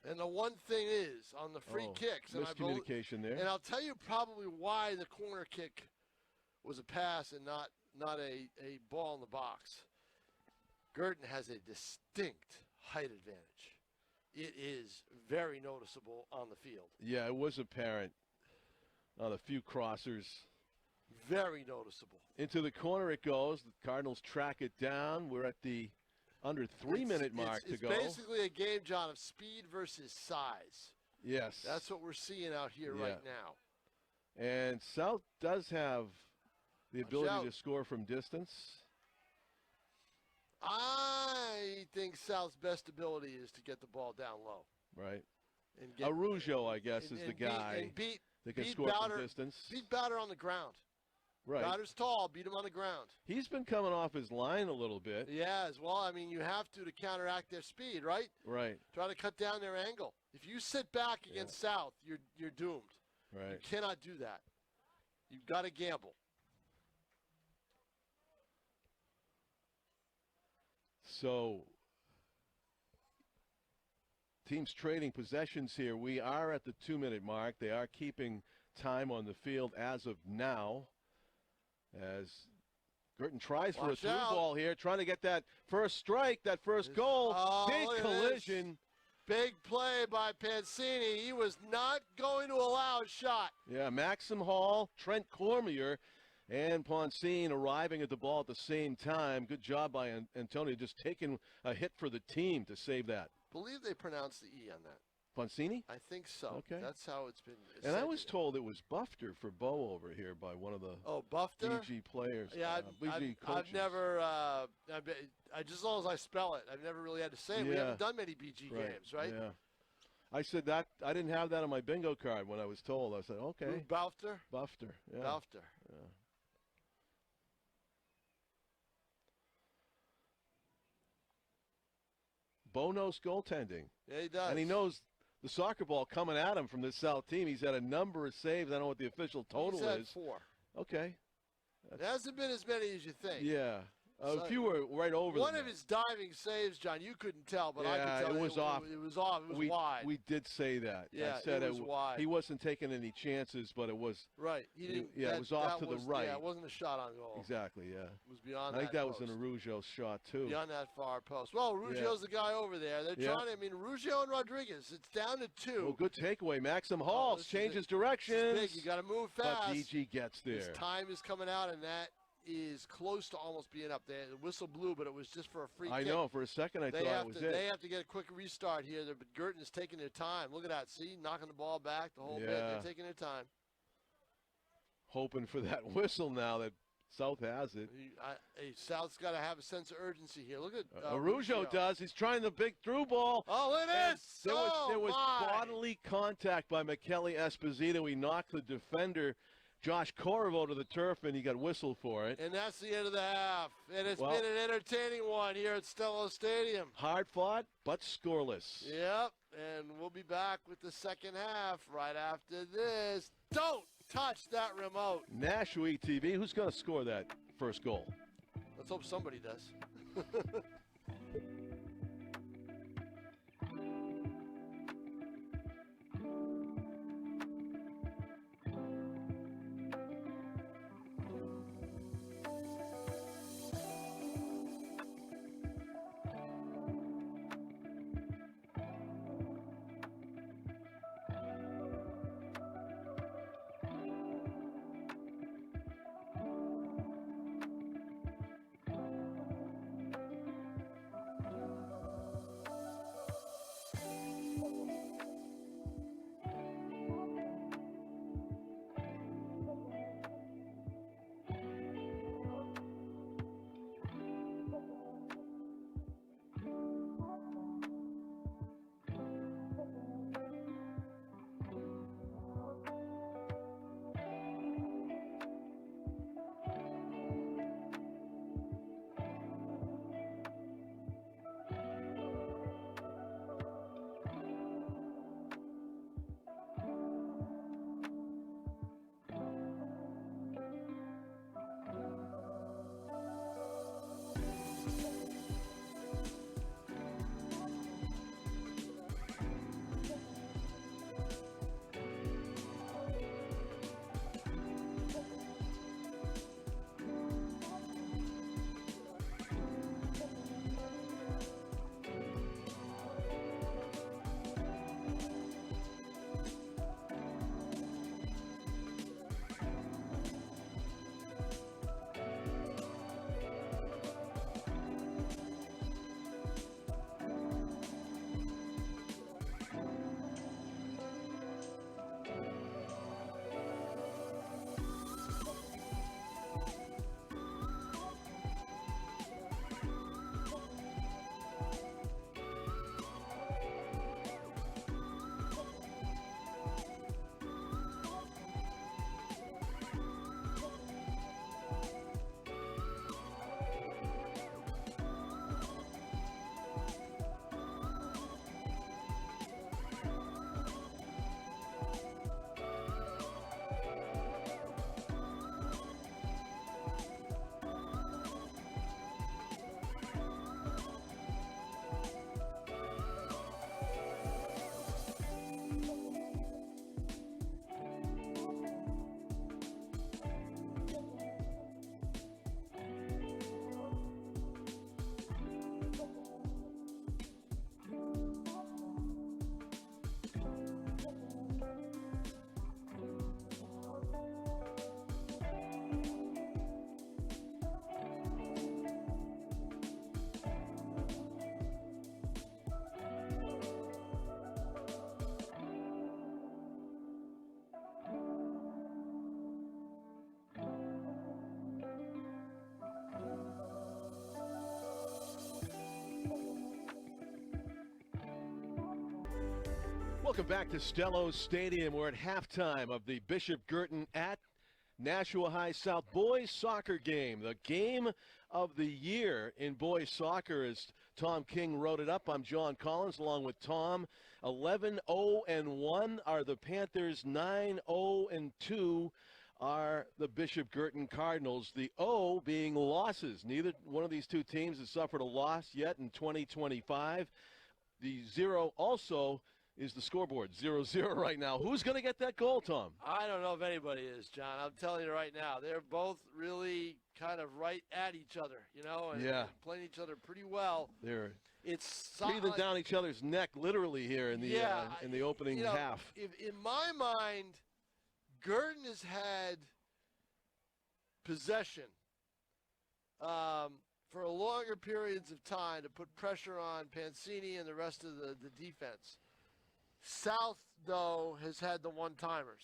And the one thing is, on the free kicks. Miscommunication there. And I'll tell you probably why the corner kick was a pass and not a ball in the box. Guertin has a distinct height advantage. It is very noticeable on the field. Yeah, it was apparent on a few crossers. Very noticeable. Into the corner it goes. The Cardinals track it down. We're at the under 3-minute mark to go. It's basically a game, John, of speed versus size. Yes. That's what we're seeing out here right now. And South does have the ability to score from distance. I think South's best ability is to get the ball down low. Right. And Arujo, I guess, is the guy that can score from distance. Beat Bowder on the ground. Right. Bowder's tall. Beat him on the ground. He's been coming off his line a little bit. Yeah, as well. I mean, you have to counteract their speed, right? Right. Try to cut down their angle. If you sit back against South, you're doomed. Right. You cannot do that. You've got to gamble. So, teams trading possessions here. We are at the 2-minute mark. They are keeping time on the field as of now. As Guertin tries for a through ball here, trying to get that first strike, that first goal. Big collision. Big play by Pancini. He was not going to allow a shot. Yeah, Maxim Hall, Trent Cormier, and Poncine arriving at the ball at the same time. Good job by Antonio, just taking a hit for the team to save that. I believe they pronounced the E on that. Poncini? I think so. Okay. That's how it's been. And I was told it was Bufter for Bo over here by one of the Bufter? BG players. Yeah, BG coaches. I've never, just as long as I spell it, I've never really had to say it. We haven't done many BG games, right? Yeah. I said that, I didn't have that on my bingo card when I was told. I said, okay. Bufter? Bufter, yeah. Bufter. Yeah. Bo knows goaltending. Yeah, he does. And he knows the soccer ball coming at him from this South team. He's had a number of saves. I don't know what the official total He's had is. 4. Okay. It hasn't been as many as you think. Yeah. A few were right over one of his diving saves, John, you couldn't tell, but I could tell it was off. It was off. It was wide. We did say that. Yeah, I said it was wide. He wasn't taking any chances, but it was. Right. He didn't. It was off to the right. Yeah, it wasn't a shot on goal. Exactly, yeah. It was beyond I think that was post. an Arujo shot, too. Beyond that far post. Well, Arujo's the guy over there. They're trying to, I mean, Arujo and Rodriguez, it's down to 2. Well, good takeaway. Maxim Hall changes directions. Big. You got to move fast. But DG gets there. His time is coming out, and that is close to almost being up there. The whistle blew, but it was just for a free kick. I know. For a second, I thought it was it. They have to get a quick restart here. But Guertin is taking their time. Look at that. See? Knocking the ball back the whole bit. They're taking their time. Hoping for that whistle now that South has it. South's got to have a sense of urgency here. Look at Arujo does. He's trying the big through ball. Oh, it is. There was bodily contact by Michele Esposito. He knocked the defender, Josh Corvo, to the turf, and he got whistled for it. And that's the end of the half. And it's been an entertaining one here at Stellos Stadium. Hard fought, but scoreless. Yep. And we'll be back with the second half right after this. Don't touch that remote. Nashua ETV, who's going to score that first goal? Let's hope somebody does. Welcome back to Stellos Stadium. We're at halftime of the Bishop Guertin at Nashua High South boys soccer game. The game of the year in boys soccer, as Tom King wrote it up. I'm John Collins along with Tom. 11-0-1 are the Panthers. 9-0-2 are the Bishop Guertin Cardinals. The O being losses. Neither one of these two teams has suffered a loss yet in 2025. The 0 also is the scoreboard, 0-0 right now. Who's going to get that goal, Tom? I don't know if anybody is, John. I'm telling you right now, they're both really kind of right at each other, and playing each other pretty well. It's breathing down each other's neck, literally, here in the opening half. In my mind, Guertin has had possession for longer periods of time to put pressure on Pancini and the rest of the defense. South, though, has had the one-timers.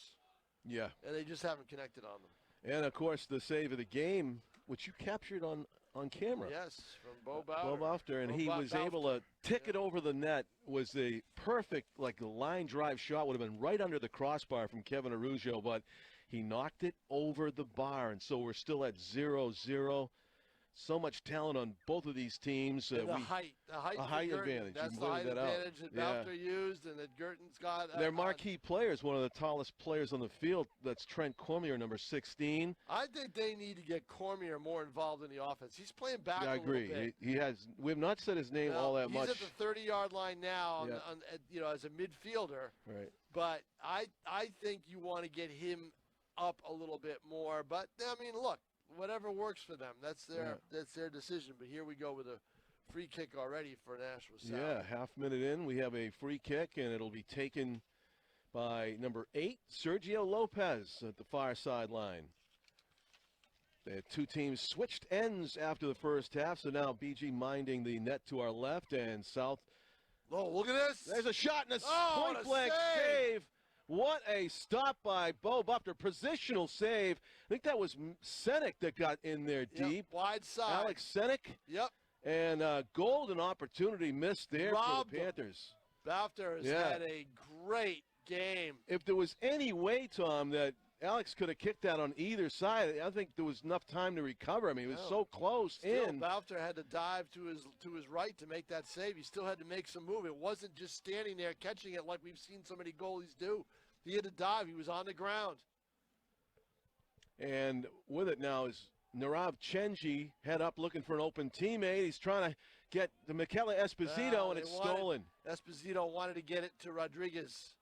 Yeah. And they just haven't connected on them. And, of course, the save of the game, which you captured on camera. Yes, from Bo Bafter. And he was able to tick it over the net. Was a perfect, a line drive shot. Would have been right under the crossbar from Kevin Araujo, but he knocked it over the bar. And so we're still at 0-0. So much talent on both of these teams. The height advantage. That's the height advantage that Bafter used, and that Guertin's got. Their marquee players, one of the tallest players on the field. That's Trent Cormier, number 16. I think they need to get Cormier more involved in the offense. He's playing back. I agree. Little bit. He has. We have not said his name all that much. He's at the 30-yard line now, as a midfielder. Right. But I think you want to get him up a little bit more. But I mean, look. Whatever works for them, that's their decision. But here we go with a free kick already for Nashua South. Yeah, half minute in, we have a free kick, and it'll be taken by number 8, Sergio Lopez, at the far sideline. The two teams switched ends after the first half, so now BG minding the net to our left, and South. Oh, look at this! There's a shot and a point-blank save. What a stop by Bo Bafter. Positional save. I think that was Senek that got in there deep. Wide side. Alex Senek. Yep. And golden opportunity missed there for the Panthers. Bafter has had a great game. If there was any way, Tom, that Alex could have kicked that on either side, I think there was enough time to recover. I mean, he was so close in. Bafter had to dive to his right to make that save. He still had to make some move. It wasn't just standing there catching it like we've seen so many goalies do. He had to dive. He was on the ground. And with it now is Narav Chenji, head up looking for an open teammate. He's trying to get to Michele Esposito, and it's stolen. Esposito wanted to get it to Rodriguez.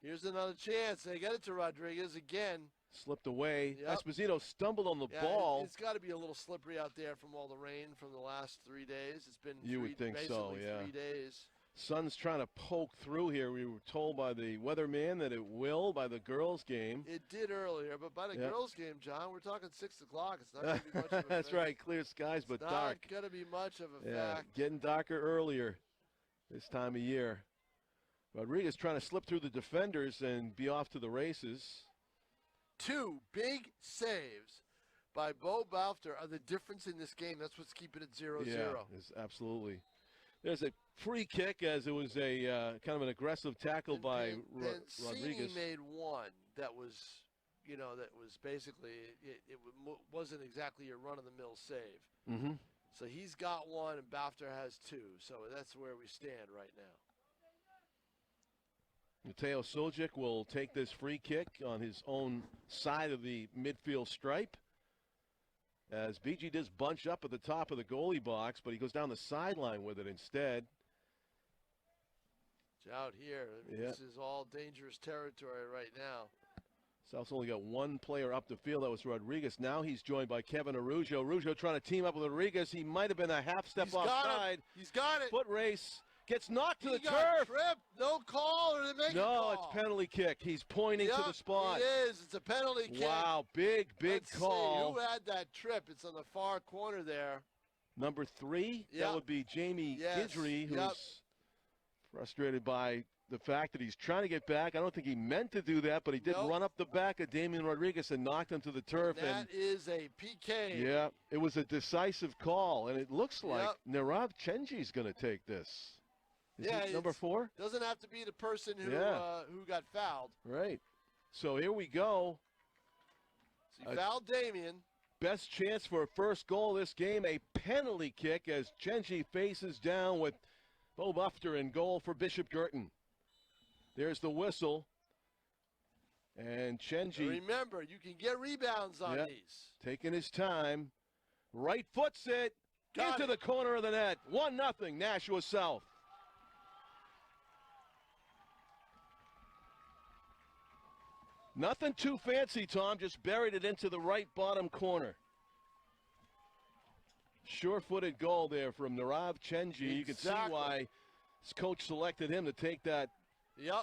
Here's another chance. They get it to Rodriguez again. Slipped away. Yep. Esposito stumbled on the ball. It's got to be a little slippery out there from all the rain from the last 3 days. It's been basically 3 days. Sun's trying to poke through here. We were told by the weatherman that it will by the girls' game. It did earlier, but by the girls' game, John, we're talking 6 o'clock. It's not going to be much of a That's right. Clear skies, but dark. It's not going to be much of a fact. Getting darker earlier this time of year. Rodriguez trying to slip through the defenders and be off to the races. 2 big saves by Bo Bafter are the difference in this game. That's what's keeping it 0-0. Yeah, absolutely. There's a free kick, as it was a kind of an aggressive tackle by Rodriguez. He made one that was, that was basically, it wasn't exactly a run-of-the-mill save. Mm-hmm. So he's got one, and Bafter has 2. So that's where we stand right now. Mateo Sojic will take this free kick on his own side of the midfield stripe. As BG does bunch up at the top of the goalie box, but he goes down the sideline with it instead. It's out here. This is all dangerous territory right now. South's only got one player up the field. That was Rodriguez. Now he's joined by Kevin Araujo. Araujo trying to team up with Rodriguez. He might have been a half step offside. He's got it. Foot race. Gets knocked to the turf. Tripped. No call, or they make a call. No, it's penalty kick. He's pointing to the spot. It is. It's a penalty kick. Wow, big call. See who had that trip. It's on the far corner there. Number 3, that would be Jamie Guidry, who's frustrated by the fact that he's trying to get back. I don't think he meant to do that, but he did run up the back of Damian Rodriguez and knocked him to the turf. That is a PK. Yeah, it was a decisive call, and it looks like Narav Chenji's going to take this. Is he number 4? Doesn't have to be the person who got fouled. Right. So here we go. So he fouled Damian. Best chance for a first goal this game, a penalty kick as Chenji faces down with Bo Bufter in goal for Bishop Guertin. There's the whistle. And Chenji. Remember, you can get rebounds on these. Taking his time. Right foots it. Into the corner of the net. 1-0, Nashua South. Nothing too fancy, Tom. Just buried it into the right bottom corner. Sure-footed goal there from Narav Chenji. Exactly. You can see why his coach selected him to take that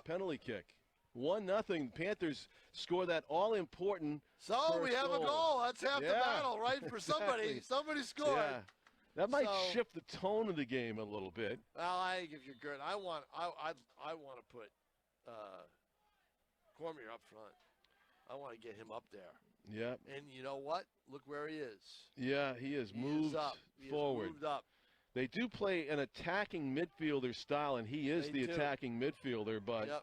penalty kick. 1-0. Panthers score that all-important. So we have a goal. That's half the battle, right? For somebody. Somebody scored. Yeah. That might shift the tone of the game a little bit. Well, I give you credit. I want to put Cormier up front. I want to get him up there. Yeah. And you know what? Look where he is. Yeah, he has moved forward. He has moved up. They do play an attacking midfielder style, and he is the attacking midfielder, but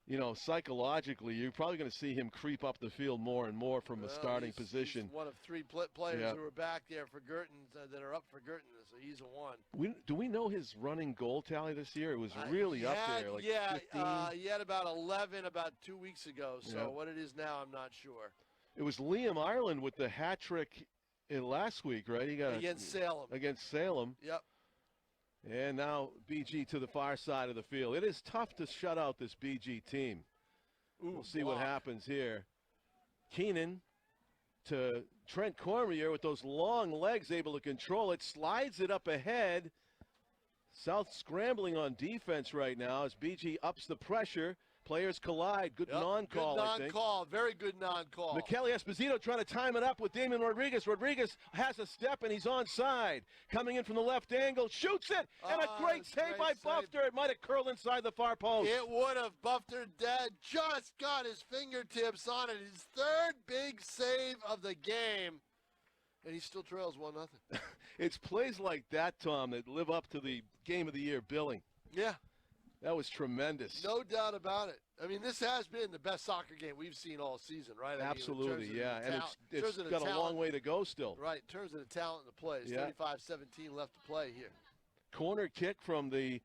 you know, psychologically, you're probably going to see him creep up the field more and more from a starting position. He's one of 3 players who are back there for Guertin that are up for Guertin, so he's a 1. Do we know his running goal tally this year? It was really up there, like 15. He had about 11 about 2 weeks ago, so what it is now, I'm not sure. It was Liam Ireland with the hat trick in last week, right? He got against Salem. Against Salem. Yep. And now BG to the far side of the field. It is tough to shut out this BG team. We'll see what happens here. Keenan to Trent Cormier with those long legs, able to control it. Slides it up ahead. South scrambling on defense right now as BG ups the pressure. Players collide. Good non-call, I think. Good non-call. Very good non-call. Michele Esposito trying to time it up with Damian Rodriguez. Rodriguez has a step, and he's onside. Coming in from the left angle. Shoots it! And a great save by Bufter. It might have curled inside the far post. It would have. Bufter just got his fingertips on it. His 3rd big save of the game. And he still trails 1-0. It's plays like that, Tom, that live up to the Game of the Year billing. Yeah. That was tremendous. No doubt about it. I mean, this has been the best soccer game we've seen all season, right? Absolutely, and it's got a long way to go still. Right, in terms of the talent in the play. It's 35-17 left to play here. Corner kick from the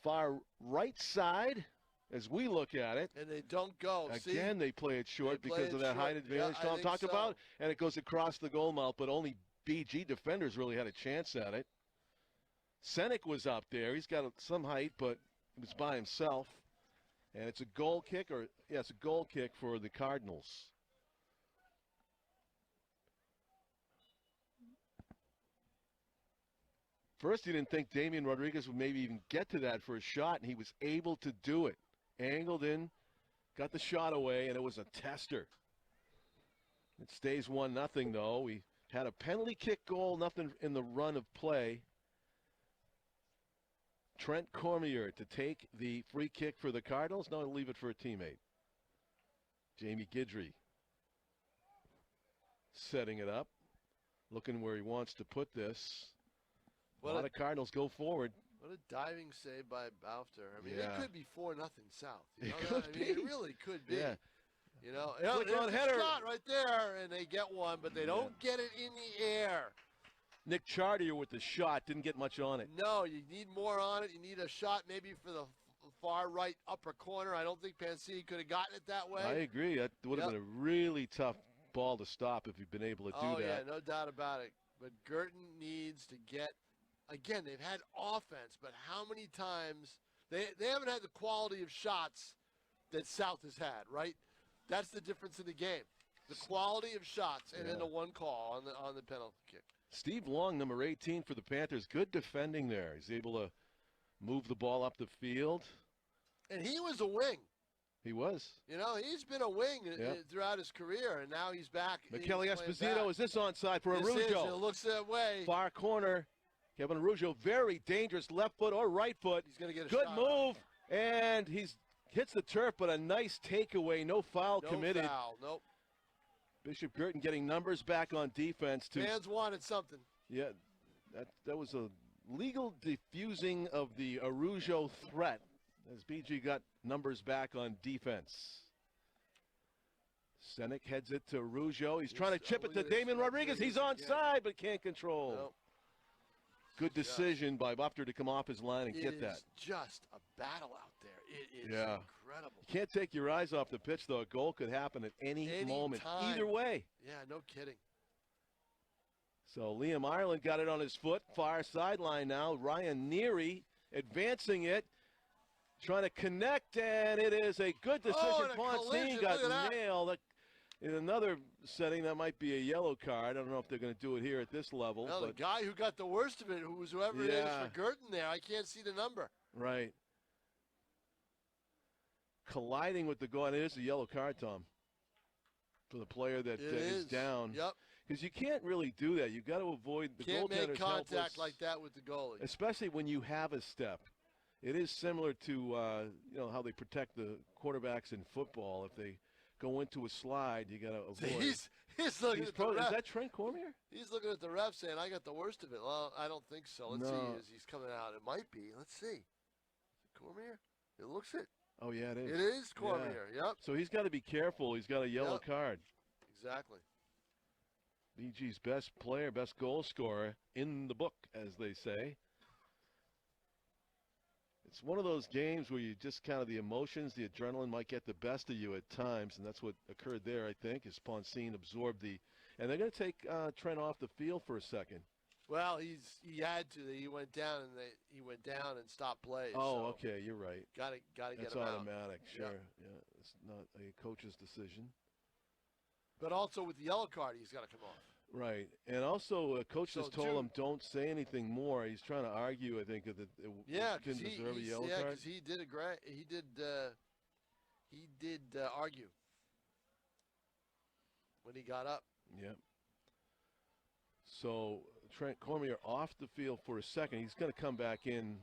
far right side as we look at it. And they don't go. Again, they play it short because of that height advantage Tom talked about, and it goes across the goal mouth, but only BG defenders really had a chance at it. Senek was up there. He's got some height, but he was by himself. And it's a goal kick, it's a goal kick for the Cardinals. First, he didn't think Damian Rodriguez would maybe even get to that for a shot, and he was able to do it. Angled in, got the shot away, and it was a tester. It stays 1-0, though. We had a penalty kick goal, nothing in the run of play. Trent Cormier to take the free kick for the Cardinals. No, he'll leave it for a teammate. Jamie Guidry setting it up, looking where he wants to put this. A lot of Cardinals go forward. What a diving save by Bafter. I mean, it could be 4-0 South. You know it could be. It really could be. Yeah. You know, Click there's on a header. shot right there, and they get one, but they don't get it in the air. Nick Chartier with the shot, didn't get much on it. No, you need more on it. You need a shot maybe for the far right upper corner. I don't think Pansini could have gotten it that way. I agree. That would have been a really tough ball to stop if he'd been able to do that. Oh, yeah, no doubt about it. But Guertin needs to get, again, they've had offense, but how many times, they haven't had the quality of shots that South has had, right? That's the difference in the game. The quality of shots and then the one call on the penalty kick. Steve Long, number 18 for the Panthers. Good defending there. He's able to move the ball up the field. And he was a wing. He was. You know, he's been a wing throughout his career, and now he's back. Michele Esposito, is this onside for Arujo? It looks that way. Far corner. Kevin Arujo, very dangerous left foot or right foot. He's going to get a good shot. Move, and he's hits the turf, but a nice takeaway. No foul committed. No foul, nope. Bishop Guertin getting numbers back on defense. Fans wanted something. Yeah, that was a legal defusing of the Arujo threat as BG got numbers back on defense. Senek heads it to Arujo. He's trying to chip it to Damon Rodriguez. He's onside, but can't control. Nope. Good decision by Bufter to come off his line and get that. It is just a battle out there. It is incredible. You can't take your eyes off the pitch, though. A goal could happen at any moment, time. either way. Yeah, no kidding. So Liam Ireland got it on his foot, far sideline now. Ryan Neary advancing it, trying to connect, and it is a good decision. Ponstein got nailed. In another setting, that might be a yellow card. I don't know if they're going to do it here at this level. Well, but the guy who got the worst of it, who was whoever it is for Guertin there, I can't see the number. Right. Colliding with the goal, and it is a yellow card, Tom, for the player that is down. Yep. Because you can't really do that. You've got to avoid the goaltender's Can't make contact helpless, like that with the goalie. especially when you have a step. It is similar to how they protect the quarterbacks in football. If they go into a slide, you got to avoid. He's looking at the ref. Is that Trent Cormier? He's looking at the ref saying, "I got the worst of it." Well, I don't think so. Let's see as he's coming out. It might be. Let's see. Is it Cormier? It looks it. Oh yeah, it is. It is Cormier. Yeah. Yep. So he's got to be careful. He's got a yellow card. Exactly. BG's best player, best goal scorer in the book, as they say. It's one of those games where you just kind of the emotions, the adrenaline might get the best of you at times, and that's what occurred there, I think, as Ponstein absorbed and they're going to take Trent off the field for a second. Well, he had to. He went down and stopped play. Oh, so okay, you're right. Got to get him out. It's automatic, sure. Yeah, it's not a coach's decision. But also with the yellow card, he's got to come off. Right, and also coach just told him don't say anything more. He's trying to argue, I think, that it didn't deserve a yellow card. Yeah, because he did argue when he got up. Yep. So Trent Cormier off the field for a second. He's going to come back in,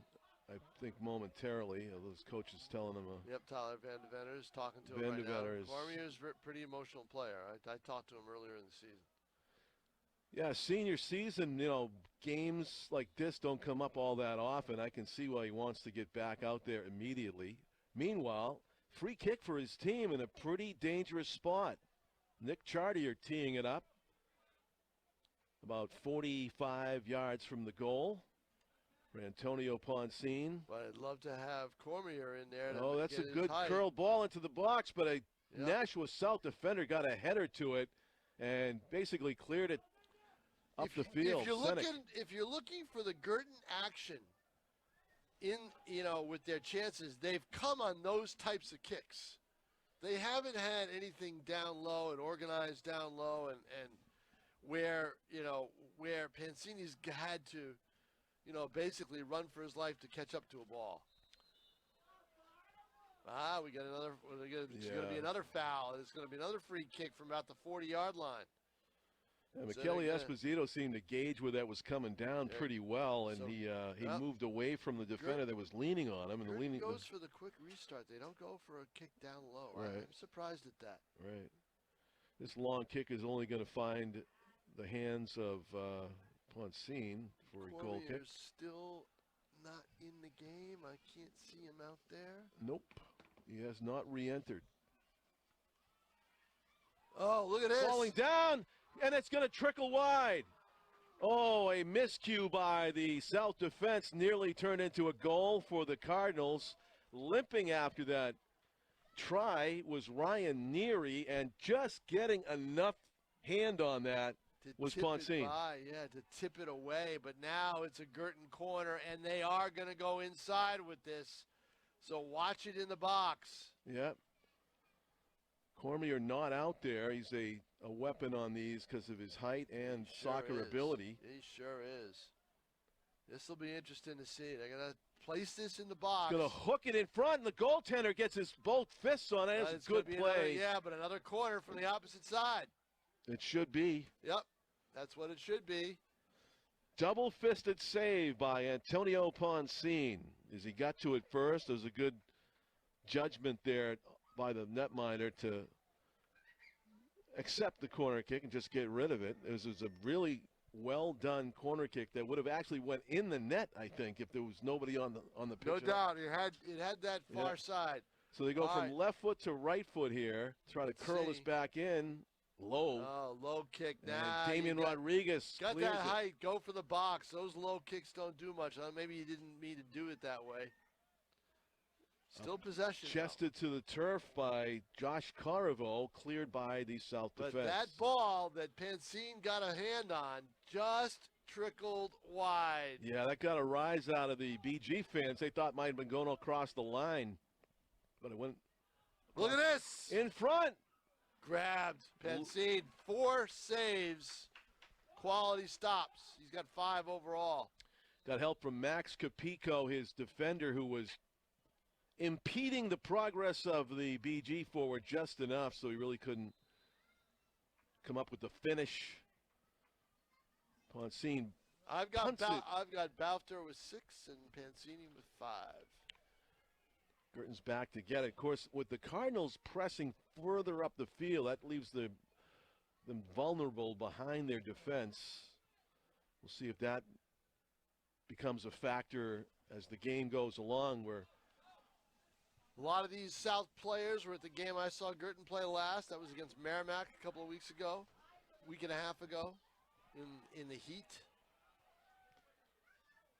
I think, momentarily. Those coaches telling him. Yep, Tyler Van de Venter is talking to him right now. Cormier's a pretty emotional player. I talked to him earlier in the season. Yeah, senior season, games like this don't come up all that often. I can see why he wants to get back out there immediately. Meanwhile, free kick for his team in a pretty dangerous spot. Nick Chartier teeing it up about 45 yards from the goal for Antonio Ponstein. But I'd love to have Cormier in there. That's a good curled ball into the box, but a Nashua South defender got a header to it and basically cleared it up the field. If you're looking for the Guertin action with their chances, they've come on those types of kicks. They haven't had anything down low and organized down low and where Pancini's had to, basically run for his life to catch up to a ball. We got another. It's going to be another foul. It's going to be another free kick from about the 40-yard line. Yeah, Michele Esposito seemed to gauge where that was coming down pretty well, and he moved away from the defender that was leaning on him. And the goes for the quick restart. They don't go for a kick down low. Right. I'm surprised at that. Right. This long kick is only going to find the hands of Ponstein for a goal kick. Still not in the game. I can't see him out there. Nope. He has not re-entered. Oh, look at this. Falling down. And it's going to trickle wide. Oh, a miscue by the South defense nearly turned into a goal for the Cardinals. Limping after that try was Ryan Neary, and just getting enough hand on that was Ponstein. To tip it away. But now it's a Guertin corner, and they are going to go inside with this. So watch it in the box. Yep. Cormier not out there. He's a weapon on these because of his height and soccer ability. He sure is. This will be interesting to see. They're going to place this in the box. Going to hook it in front, and the goaltender gets his both fists on it. It's a good play. But another corner from the opposite side. It should be. Yep, that's what it should be. Double-fisted save by Antonio Ponstein. As he got to it first, there was a good judgment there by the netminder to accept the corner kick and just get rid of it. It was a really well done corner kick that would have actually went in the net, I think, if there was nobody on the pitch. No doubt. It had that far side. So they go All from right. left foot to right foot here, try to curl this back in. Low. Oh, low kick now. Damian Rodriguez got clears that it. height. Go for the box. Those low kicks don't do much. Maybe you didn't mean to do it that way. Still possession. Chested to the turf by Josh Caravo, cleared by the South defense. But that ball that Pancine got a hand on just trickled wide. Yeah, that got a rise out of the BG fans. They thought it might have been going across the line, but it went. Look at this. In front. Grabbed. Pancine, 4 saves. Quality stops. He's got 5 overall. Got help from Max Capico, his defender, who was impeding the progress of the BG forward just enough, so he really couldn't come up with the finish. Pancine. I've got Balfter with 6 and Pancini with 5. Guertin's back to get it. Of course, with the Cardinals pressing further up the field, that leaves them vulnerable behind their defense. We'll see if that becomes a factor as the game goes along. Where a lot of these South players were at the game I saw Guertin play last. That was against Merrimack a couple of weeks ago, week and a half ago, in the heat.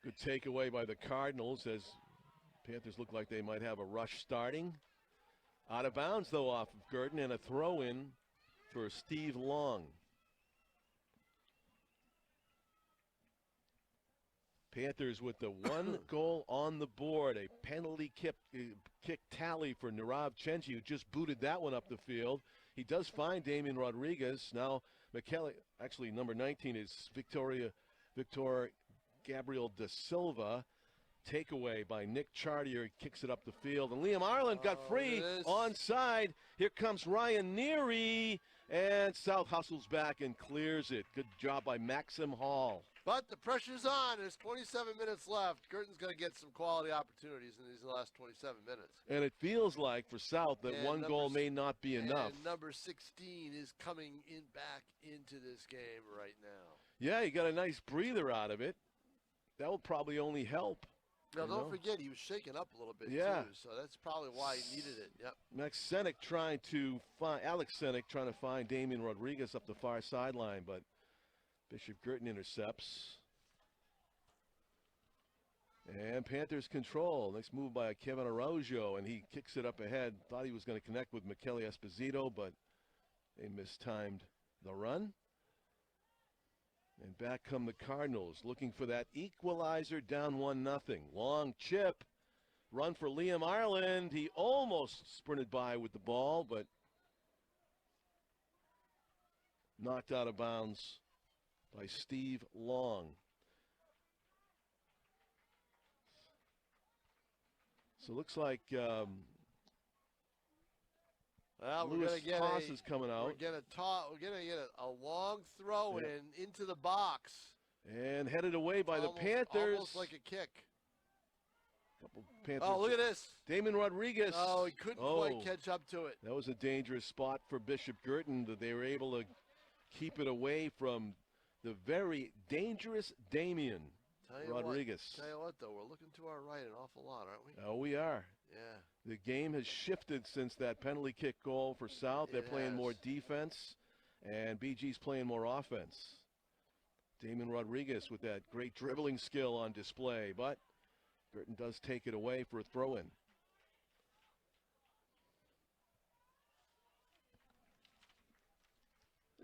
Good takeaway by the Cardinals as Panthers look like they might have a rush starting. Out of bounds, though, off of Guertin, and a throw-in for Steve Long. Panthers with the 1 goal on the board. A penalty kick tally for Nirav Chenji, who just booted that one up the field. He does find Damian Rodriguez. Now, McKelly, actually, number 19 is Victor Gabriel da Silva. Takeaway by Nick Chartier. He kicks it up the field. And Liam Ireland got free onside. Here comes Ryan Neary. And South hustles back and clears it. Good job by Maxim Hall. But the pressure's on. There's 27 minutes left. Guertin's going to get some quality opportunities in these last 27 minutes. And it feels like for South that one goal may not be enough. And number 16 is coming back into this game right now. Yeah, he got a nice breather out of it. That will probably only help. Now, don't forget, he was shaken up a little bit, too. So that's probably why he needed it. Yep. Alex Senek trying to find Damian Rodriguez up the far sideline, but Bishop Guertin intercepts. And Panthers control. Next move by Kevin Araujo, and he kicks it up ahead. Thought he was going to connect with Michele Esposito, but they mistimed the run. And back come the Cardinals, looking for that equalizer, down 1-0. Long chip, run for Liam Ireland. He almost sprinted by with the ball, but knocked out of bounds by Steve Long. So it looks like Lewis Toss is coming out. We're gonna get a long throw into the box. And headed away by the Panthers. Almost like a kick. Couple Panthers. Oh, look at this. Damian Rodriguez. Oh, he couldn't quite catch up to it. That was a dangerous spot for Bishop Guertin, that they were able to keep it away from the very dangerous Damian Rodriguez. Tell you what, though, we're looking to our right an awful lot, aren't we? Oh, we are. Yeah. The game has shifted since that penalty kick goal for South. They're playing more defense, and BG's playing more offense. Damian Rodriguez with that great dribbling skill on display, but Guertin does take it away for a throw-in.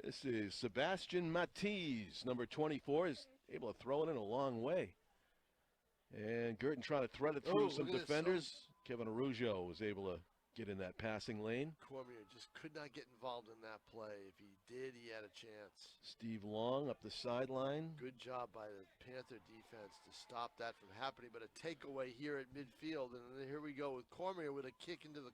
This is Sebastian Matiz, number 24, is able to throw it in a long way. And Guertin trying to thread it through some defenders. Kevin Araujo was able to get in that passing lane. Cormier just could not get involved in that play. If he did, he had a chance. Steve Long up the sideline. Good job by the Panther defense to stop that from happening. But a takeaway here at midfield, and then here we go with Cormier with a kick into the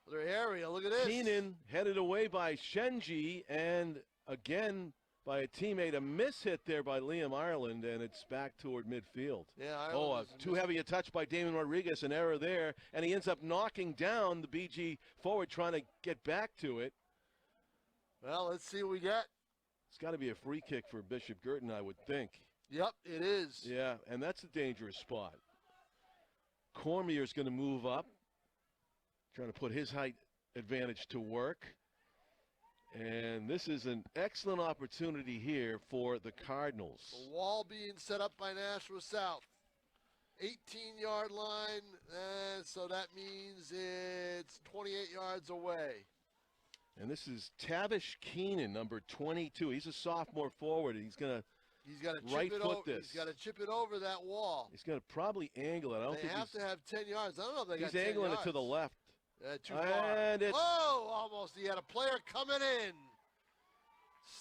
other area. Look at this. Keenan headed away by Shenji, and again by a teammate, a miss hit there by Liam Ireland, and it's back toward midfield. Yeah, too heavy a touch by Damian Rodriguez, an error there, and he ends up knocking down the BG forward trying to get back to it. Well, let's see what we get. It's got to be a free kick for Bishop Guertin, I would think. Yep, it is. Yeah, and that's a dangerous spot. Cormier's going to move up, trying to put his height advantage to work. And this is an excellent opportunity here for the Cardinals. The wall being set up by Nashua South. 18-yard line, so that means it's 28 yards away. And this is Tavish Keenan, number 22. He's a sophomore forward. He's got to right foot this. He's got to chip it over that wall. He's going to probably angle it. I don't think they have to have 10 yards. I don't know if they got 10 yards. He's angling it to the left. Too far. And it's... Whoa, almost. He had a player coming in.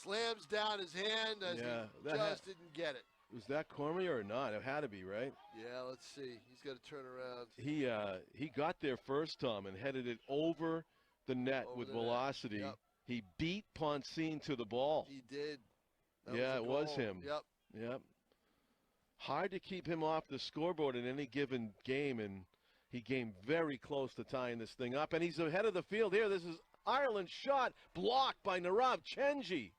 Slams down his hand as he just didn't get it. Was that Cormier or not? It had to be, right? Yeah, let's see. He's got to turn around. He got there first, Tom, and headed it over the net with velocity. Yep. He beat Poncine to the ball. He did. It was him. Yep. Hard to keep him off the scoreboard in any given game, and he came very close to tying this thing up. And he's ahead of the field here. This is Ireland's shot, blocked by Narav Chenji.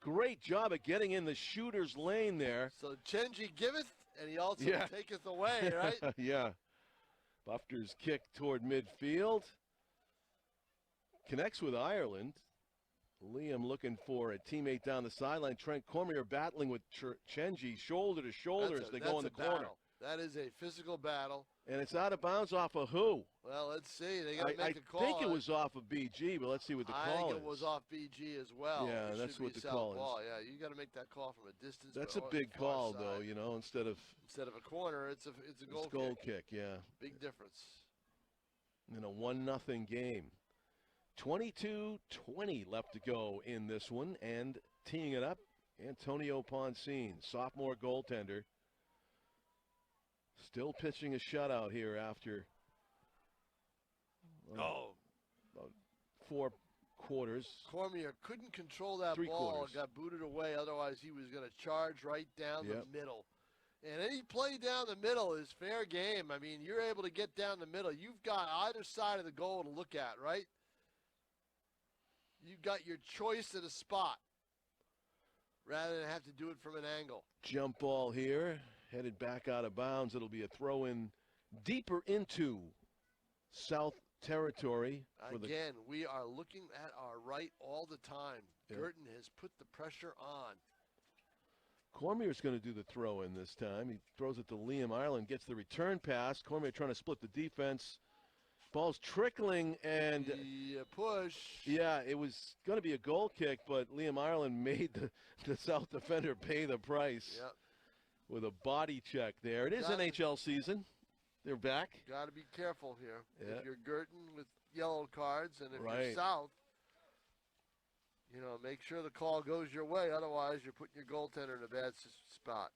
Great job at getting in the shooter's lane there. So Chenji giveth, and he also taketh away, right? Yeah. Bufter's kick toward midfield. Connects with Ireland. Liam looking for a teammate down the sideline. Trent Cormier battling with Chenji shoulder to shoulder as they go in the corner. That is a physical battle. And it's out of bounds off of who? Well, let's see. They got to make the call. I think it was off of BG, but let's see what the call is. I think it was off BG as well. Yeah, that's what the call is. Yeah, you got to make that call from a distance. That's a big call, though. You know, instead of a corner, it's a goal kick. Goal kick, yeah. Big difference. In a 1-0 game. 22-20 left to go in this one, and teeing it up, Antonio Poncine, sophomore goaltender. Still pitching a shutout here after about 4 quarters. Cormier couldn't control that ball. Got booted away. Otherwise, he was going to charge right down the middle. And any play down the middle is fair game. I mean, you're able to get down the middle. You've got either side of the goal to look at, right? You've got your choice at a spot rather than have to do it from an angle. Jump ball here. Headed back out of bounds. It'll be a throw in deeper into South territory. Again, we are looking at our right all the time. Guertin has put the pressure on. Cormier's going to do the throw in this time. He throws it to Liam Ireland, gets the return pass. Cormier trying to split the defense. Ball's trickling and push. Yeah, it was going to be a goal kick, but Liam Ireland made the South defender pay the price. Yep. With a body check there. It is NHL season. They're back. Got to be careful here. If you're Guertin with yellow cards, and if you're South, you know, make sure the call goes your way. Otherwise, you're putting your goaltender in a bad spot.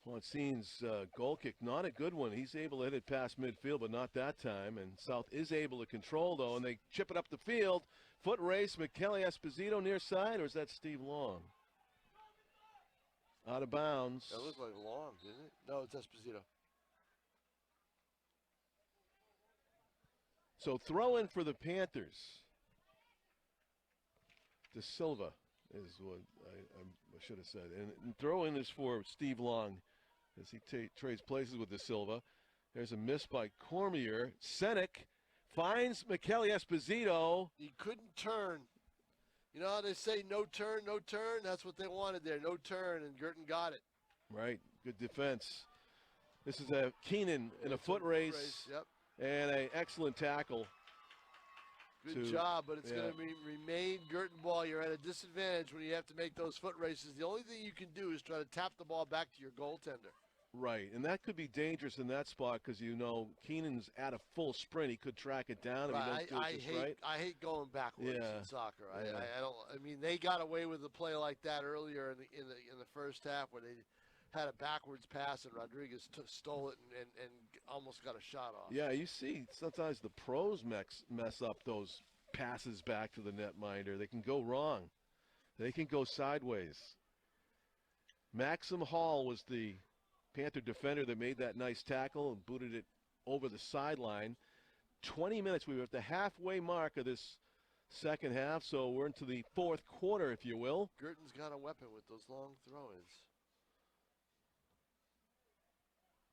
Poncine's goal kick, not a good one. He's able to hit it past midfield, but not that time. And South is able to control, though, and they chip it up the field. Foot race, McKelly Esposito near side, or is that Steve Long? Out of bounds. That looked like Long, didn't it? No, it's Esposito. So throw in for the Panthers. De Silva is what I should have said. And throw in is for Steve Long as he trades places with De Silva. There's a miss by Cormier. Senek finds McKelly Esposito. He couldn't turn. You know how they say no turn, no turn? That's what they wanted there, no turn, and Guertin got it. Right, good defense. This is a Keenan in a foot race. Yep. And an excellent tackle. Good job, but it's going to remain Guertin ball. You're at a disadvantage when you have to make those foot races. The only thing you can do is try to tap the ball back to your goaltender. Right, and that could be dangerous in that spot because, you know, Keenan's at a full sprint. He could track it down if he don't do it just right. I hate going backwards in soccer. I don't. I mean, they got away with a play like that earlier in the first half where they had a backwards pass and Rodriguez stole it and almost got a shot off. Yeah, you see sometimes the pros mess up those passes back to the netminder. They can go wrong. They can go sideways. Maxim Hall was the Panther defender that made that nice tackle and booted it over the sideline. 20 minutes. We were at the halfway mark of this second half, so we're into the fourth quarter, if you will. Guertin's got a weapon with those long throw-ins.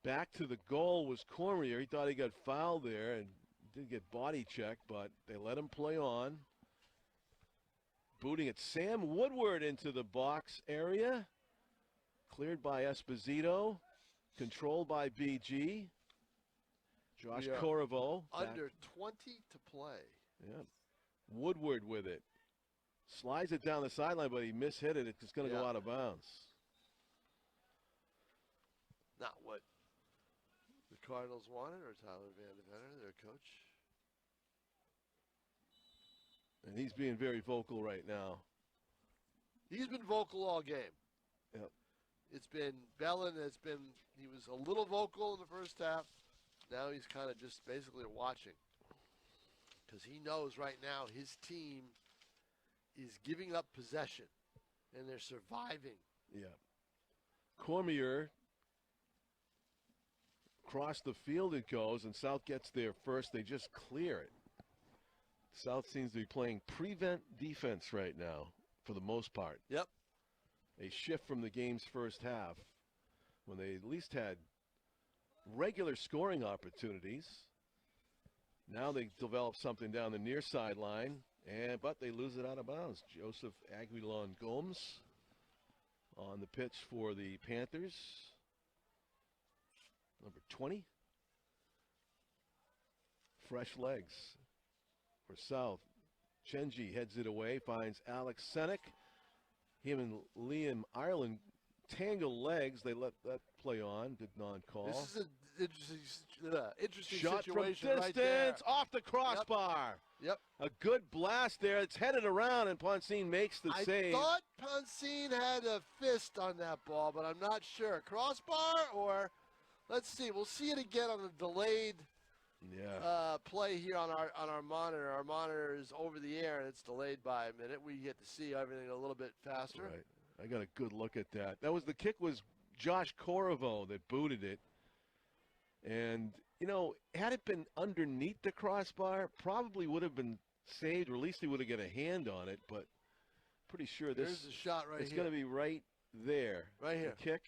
Back to the goal was Cormier. He thought he got fouled there and did get body checked, but they let him play on. Booting it. Sam Woodward into the box area. Cleared by Esposito. Controlled by BG. Josh Corriveau. Under 20 to play. Yeah. Woodward with it. Slides it down the sideline, but he mishit it. It's just going to go out of bounds. Not what the Cardinals wanted, or Tyler Van Deventer, their coach. And he's being very vocal right now. He's been vocal all game. Yep. It's been Bellin. He was a little vocal in the first half. Now he's kind of just basically watching. Because he knows right now his team is giving up possession. And they're surviving. Yeah. Cormier across the field it goes, and South gets there first. They just clear it. South seems to be playing prevent defense right now for the most part. Yep. A shift from the game's first half when they at least had regular scoring opportunities. Now they develop something down the near sideline, but they lose it out of bounds. Joseph Aguilon Gomes on the pitch for the Panthers. Number 20. Fresh legs for South. Chenji heads it away, finds Alex Senek. Him and Liam Ireland tangle legs. They let that play on, did not call. This is an interesting Shot situation from distance, right there. off the crossbar. Yep. A good blast there. It's headed around, and Poncine makes the save. I thought Poncine had a fist on that ball, but I'm not sure. Crossbar or, let's see. We'll see it again on the delayed play here on our monitor. Our monitor is over the air, and it's delayed by a minute. We get to see everything a little bit faster. Right. I got a good look at that. The kick was Josh Corriveau that booted it. And, had it been underneath the crossbar, probably would have been saved, or at least he would have got a hand on it. But pretty sure there's a shot right here. It's going to be right there. Right here. The kick.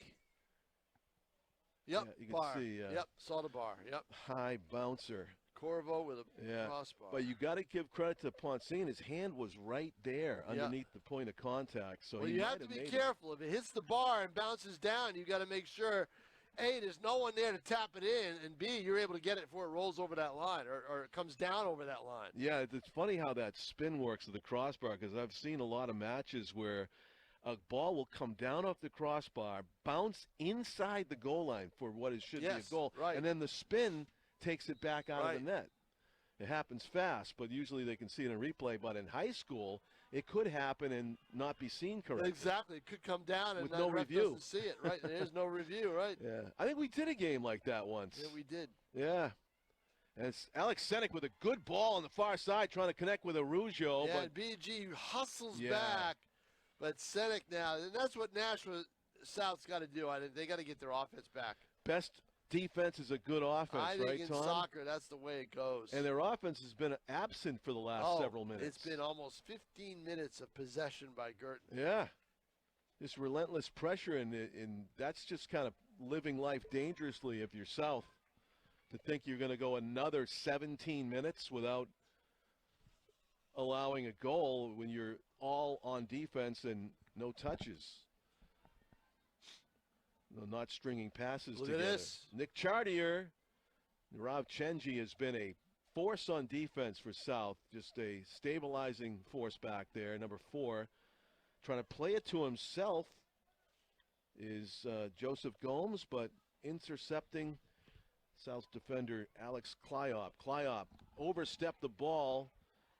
Yep, Yeah, you can bar. see. Yep, saw the bar. Yep. High bouncer. Corriveau with a crossbar. But you got to give credit to Poncine. His hand was right there underneath the point of contact. So you have to be careful. If it hits the bar and bounces down, you got to make sure, A, there's no one there to tap it in, and B, you're able to get it before it rolls over that line or it comes down over that line. Yeah, it's funny how that spin works with the crossbar, because I've seen a lot of matches where a ball will come down off the crossbar, bounce inside the goal line for what should be a goal, and then the spin takes it back out of the net. It happens fast, but usually they can see it in replay. But in high school, it could happen and not be seen correctly. Exactly. It could come down and with no review. Doesn't see it. Right. There's no review. Right. Yeah. I think we did a game like that once. Yeah, we did. Yeah. And it's Alex Senek with a good ball on the far side trying to connect with Araujo. Yeah, but and BG hustles back. But Senek now, and that's what Nashua South's got to do. I think they got to get their offense back. Best defense is a good offense, I think right, in Tom? soccer, that's the way it goes. And their offense has been absent for the last several minutes. It's been almost 15 minutes of possession by Guertin. Yeah. This relentless pressure, and that's just kind of living life dangerously if you're South, to think you're going to go another 17 minutes without allowing a goal when you're all on defense and no touches. Not stringing passes Look together. at this. Nick Chartier, Rob Chenji has been a force on defense for South, just a stabilizing force back there. Number 4, trying to play it to himself is Joseph Gomes, but intercepting South defender Alex Klyop. Klyop overstepped the ball,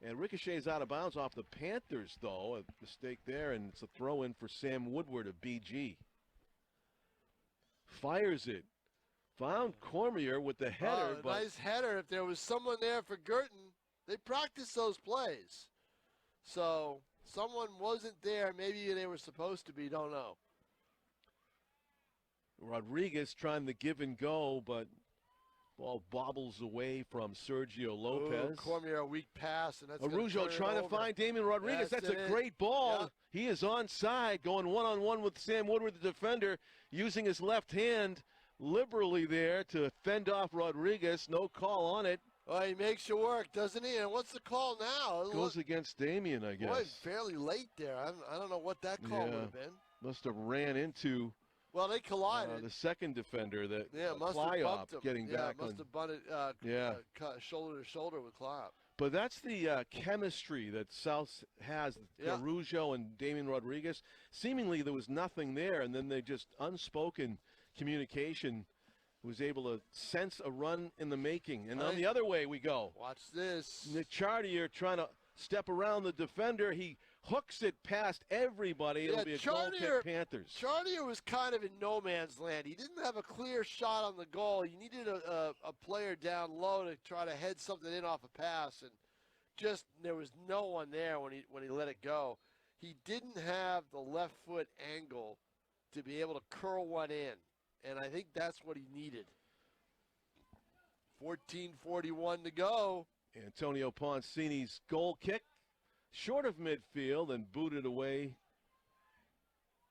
and ricochets out of bounds off the Panthers, though. A mistake there, and it's a throw-in for Sam Woodward of BG. Fires it. Found Cormier with the header. But nice header. If there was someone there for Guertin, they practiced those plays. So someone wasn't there. Maybe they were supposed to be. Don't know. Rodriguez trying to give and go, but Ball bobbles away from Sergio Lopez. Ooh, Cormier, a weak pass, and that's Araujo trying to find Damian Rodriguez. That's a great ball. Yep. He is onside, going one-on-one with Sam Woodward, the defender, using his left hand liberally there to fend off Rodriguez. No call on it. Oh, he makes you work, doesn't he? And what's the call now? Goes against Damian, I guess. Boy, fairly late there. I don't know what that call would have been. Must have ran into they collided. the second defender, that must have bumped him. getting back must on. have bunted shoulder to shoulder with Klopp. But that's the chemistry that South has, Araujo and Damian Rodriguez. Seemingly there was nothing there, and then they just unspoken communication was able to sense a run in the making. And on the other way we go. Watch this. Nick Chartier trying to step around the defender. He hooks it past everybody. It'll be a goal kick, Panthers. Chartier was kind of in no man's land. He didn't have a clear shot on the goal. You needed a player down low to try to head something in off a pass, and just there was no one there when he let it go. He didn't have the left foot angle to be able to curl one in, and I think that's what he needed. 14:41 to go. Antonio Poncini's goal kick, short of midfield and booted away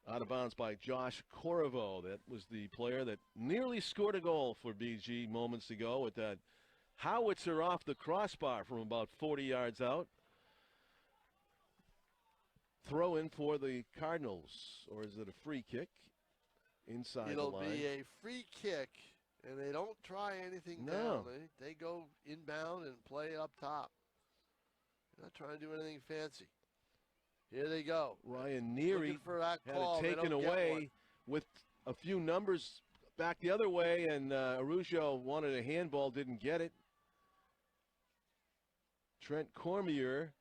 out of bounds by Josh Corriveau. That was the player that nearly scored a goal for BG moments ago with that howitzer off the crossbar from about 40 yards out. Throw in for the Cardinals, or is it a free kick inside the line? It'll be a free kick, and they don't try anything down. They go inbound and play up top. Not trying to do anything fancy. Here they go. Ryan Neary for that had call. it taken away with a few numbers back the other way, and Araujo wanted a handball, didn't get it. Trent Cormier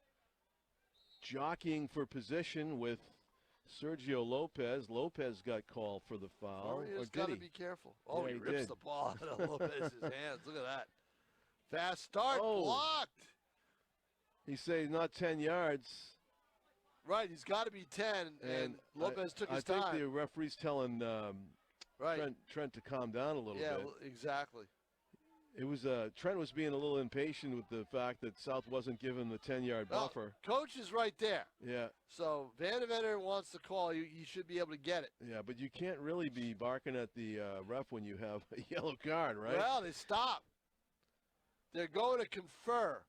jockeying for position with Sergio Lopez. Lopez got called for the foul. Cormier's got to be careful. Oh, yeah, he rips the ball out of Lopez's hands. Look at that. Fast start, blocked. He says not 10 yards. Right, he's got to be 10, and Lopez took his time. I think the referee's telling Trent to calm down a little bit. Yeah, exactly. It was Trent was being a little impatient with the fact that South wasn't given the 10-yard buffer. Coach is right there. Yeah. So Van de Venter wants to call. You should be able to get it. Yeah, but you can't really be barking at the ref when you have a yellow card, right? Well, they stop. They're going to confer.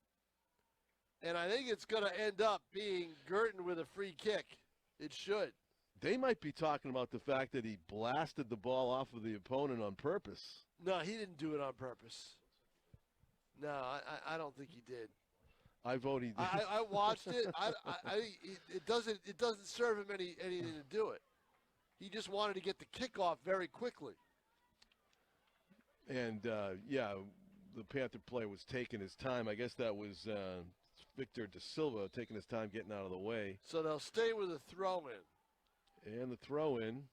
And I think it's going to end up being Guertin with a free kick. It should. They might be talking about the fact that he blasted the ball off of the opponent on purpose. No, he didn't do it on purpose. No, I don't think he did. I vote he did. I watched it. It doesn't serve him anything to do it. He just wanted to get the kickoff very quickly. And the Panther play was taking his time. I guess that was Victor Da Silva taking his time getting out of the way. So they'll stay with a throw-in. And the throw-in.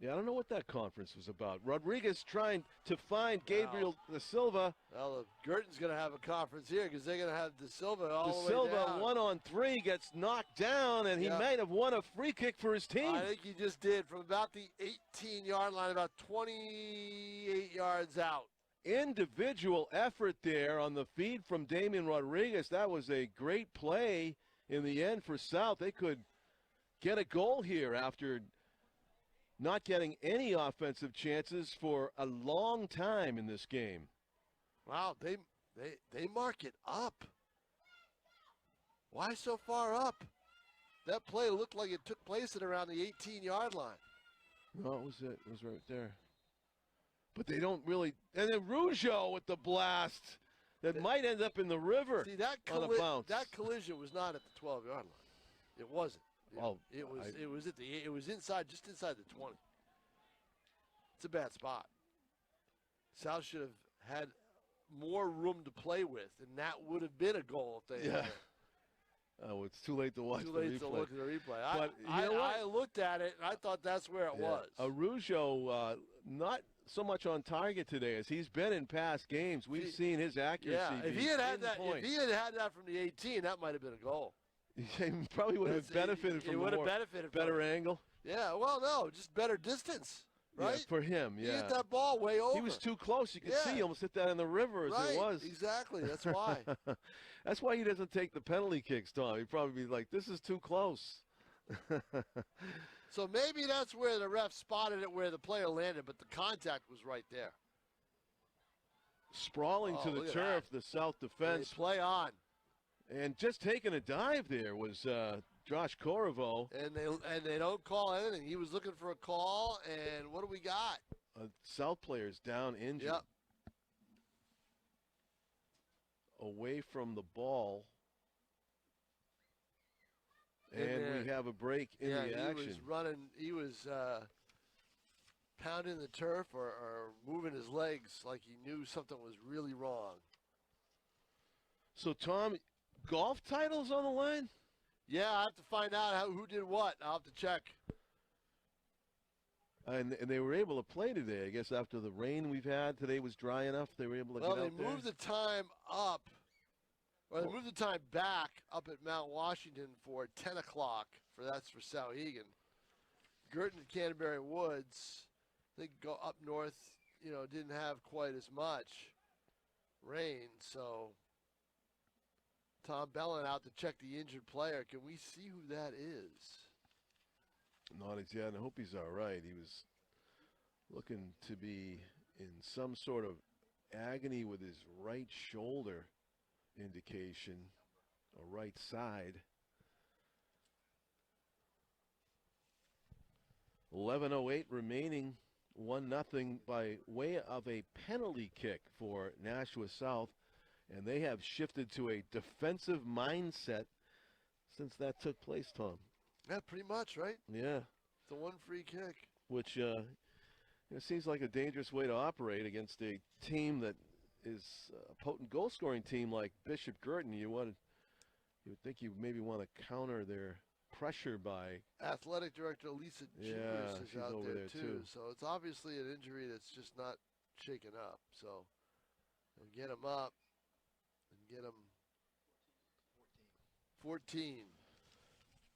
Yeah, I don't know what that conference was about. Rodriguez trying to find Gabriel Da Silva. Well, Guertin's going to have a conference here because they're going to have Da Silva all the way Da down. Silva 1-on-3 gets knocked down, and he might have won a free kick for his team. I think he just did from about the 18-yard line, about 28 yards out. Individual effort there on the feed from Damian Rodriguez. That was a great play in the end for South. They could get a goal here after not getting any offensive chances for a long time in this game. Wow, they mark it up. Why so far up? That play looked like it took place at around the 18-yard line. No, it was right there. But they don't really. And then Araujo with the blast that might end up in the river. See, that collision was not at the 12-yard line. It wasn't. It was inside, just inside the 20. It's a bad spot. South should have had more room to play with, and that would have been a goal if they had it. Oh, it's too late to watch the replay. Too late to look at the replay. But I looked at it, and I thought that's where it was. Araujo, not so much on target today as he's been in past games. We've seen his accuracy. Yeah, if he had had that from the 18, that might have been a goal. He probably would have benefited from a better angle. Yeah, well, no, just better distance. right? Yeah, for him, He yeah. hit that ball way over. He was too close. You could see Yeah. he almost hit that in the river as Right, it was. exactly. That's why. That's why he doesn't take the penalty kicks, Tom. He'd probably be like, this is too close. So maybe that's where the ref spotted it where the player landed, but the contact was right there. Sprawling to the look at turf, that. the South They defense. play on. And just taking a dive there was Josh Corriveau. And they don't call anything. He was looking for a call, and what do we got? South player's down injured. Yep. Away from the ball. And we have a break in the action. He was running. He was pounding the turf or moving his legs like he knew something was really wrong. So, Tom, golf titles on the line? Yeah, I have to find out who did what. I'll have to check. And they were able to play today, I guess, after the rain we've had. Today was dry enough. They were able to get out there. Well, they moved the time up, or they moved the time back up at Mount Washington for 10 o'clock. That's for Sauhegan. Guertin and Canterbury Woods, they go up north, didn't have quite as much rain. So Tom Bellin out to check the injured player. Can we see who that is? Not as yet. I hope he's all right. He was looking to be in some sort of agony with his right shoulder indication, or right side. 11:08 remaining, 1-0 by way of a penalty kick for Nashua South, and they have shifted to a defensive mindset since that took place, Tom. Yeah, pretty much, right? Yeah. It's a one free kick. Which it seems like a dangerous way to operate against a team that is a potent goal-scoring team like Bishop Guertin. You would think you maybe want to counter their pressure by athletic director Lisa Chambers is out over there too. So it's obviously an injury that's just not shaken up. So they'll get him up and get him 14.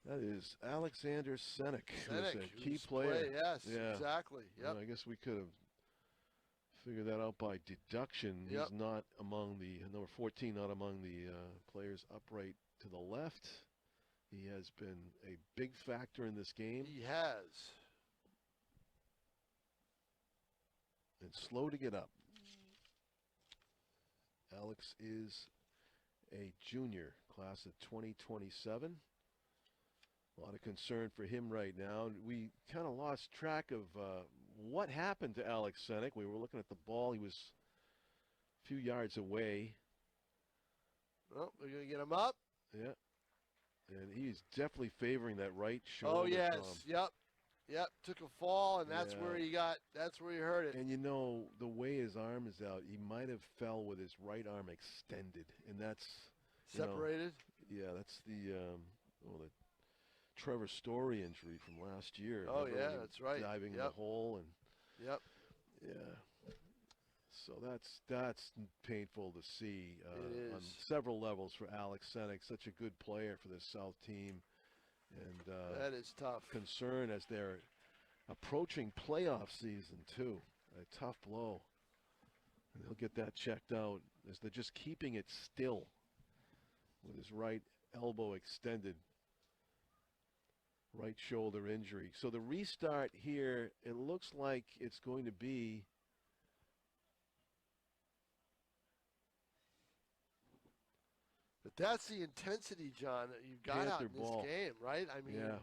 That is Alexander Senek, who's a key player. Yes, yeah. Exactly. Yep. Well, I guess we could have figured that out by deduction. Yep. He's not among the number 14, not among the players upright to the left. He has been a big factor in this game. He has. And slow to get up. Alex is a junior, class of 2027. A lot of concern for him right now. We kind of lost track of what happened to Alex Senek. We were looking at the ball. He was a few yards away. Well, they're going to get him up. Yeah. And he's definitely favoring that right shoulder. Oh, yes. Yep. Took a fall, and that's where he hurt it. And the way his arm is out, he might have fell with his right arm extended. And that's separated? That's the Trevor Story injury from last year. Oh, yeah, that's right. Diving in the hole. And Yep. Yeah. So that's painful to see on is. several levels for Alex Senek, such a good player for this South team. And that is tough. Concern as they're approaching playoff season, too. A tough blow. And he'll get that checked out as they're just keeping it still with his right elbow extended. Right shoulder injury. So the restart here, it looks like it's going to be but that's the intensity, John, that you've got out in this game, right? I mean, yeah.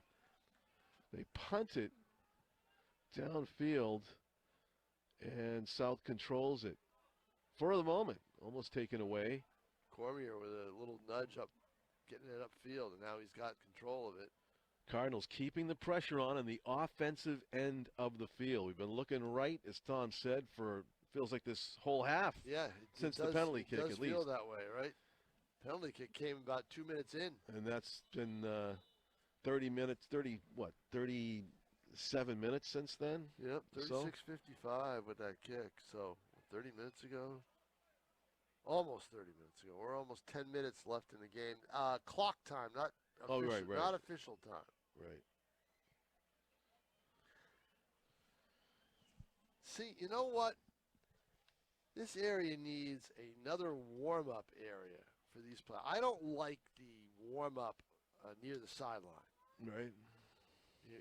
They punt it downfield, and South controls it for the moment. Almost taken away. Cormier with a little nudge up, getting it upfield, and now he's got control of it. Cardinals keeping the pressure on the offensive end of the field. We've been looking right, as Tom said, for feels like this whole half. Yeah, since the penalty kick, at least. It does feel that way, right? Penalty kick came about 2 minutes in. And that's been 37 minutes since then? Yep, 36:55 with that kick. So 30 minutes ago, almost 30 minutes ago. We're almost 10 minutes left in the game. Clock time, not official, right. Not official time. Right. See, you know what? This area needs another warm-up area for these players. I don't like the warm-up near the sideline. Right.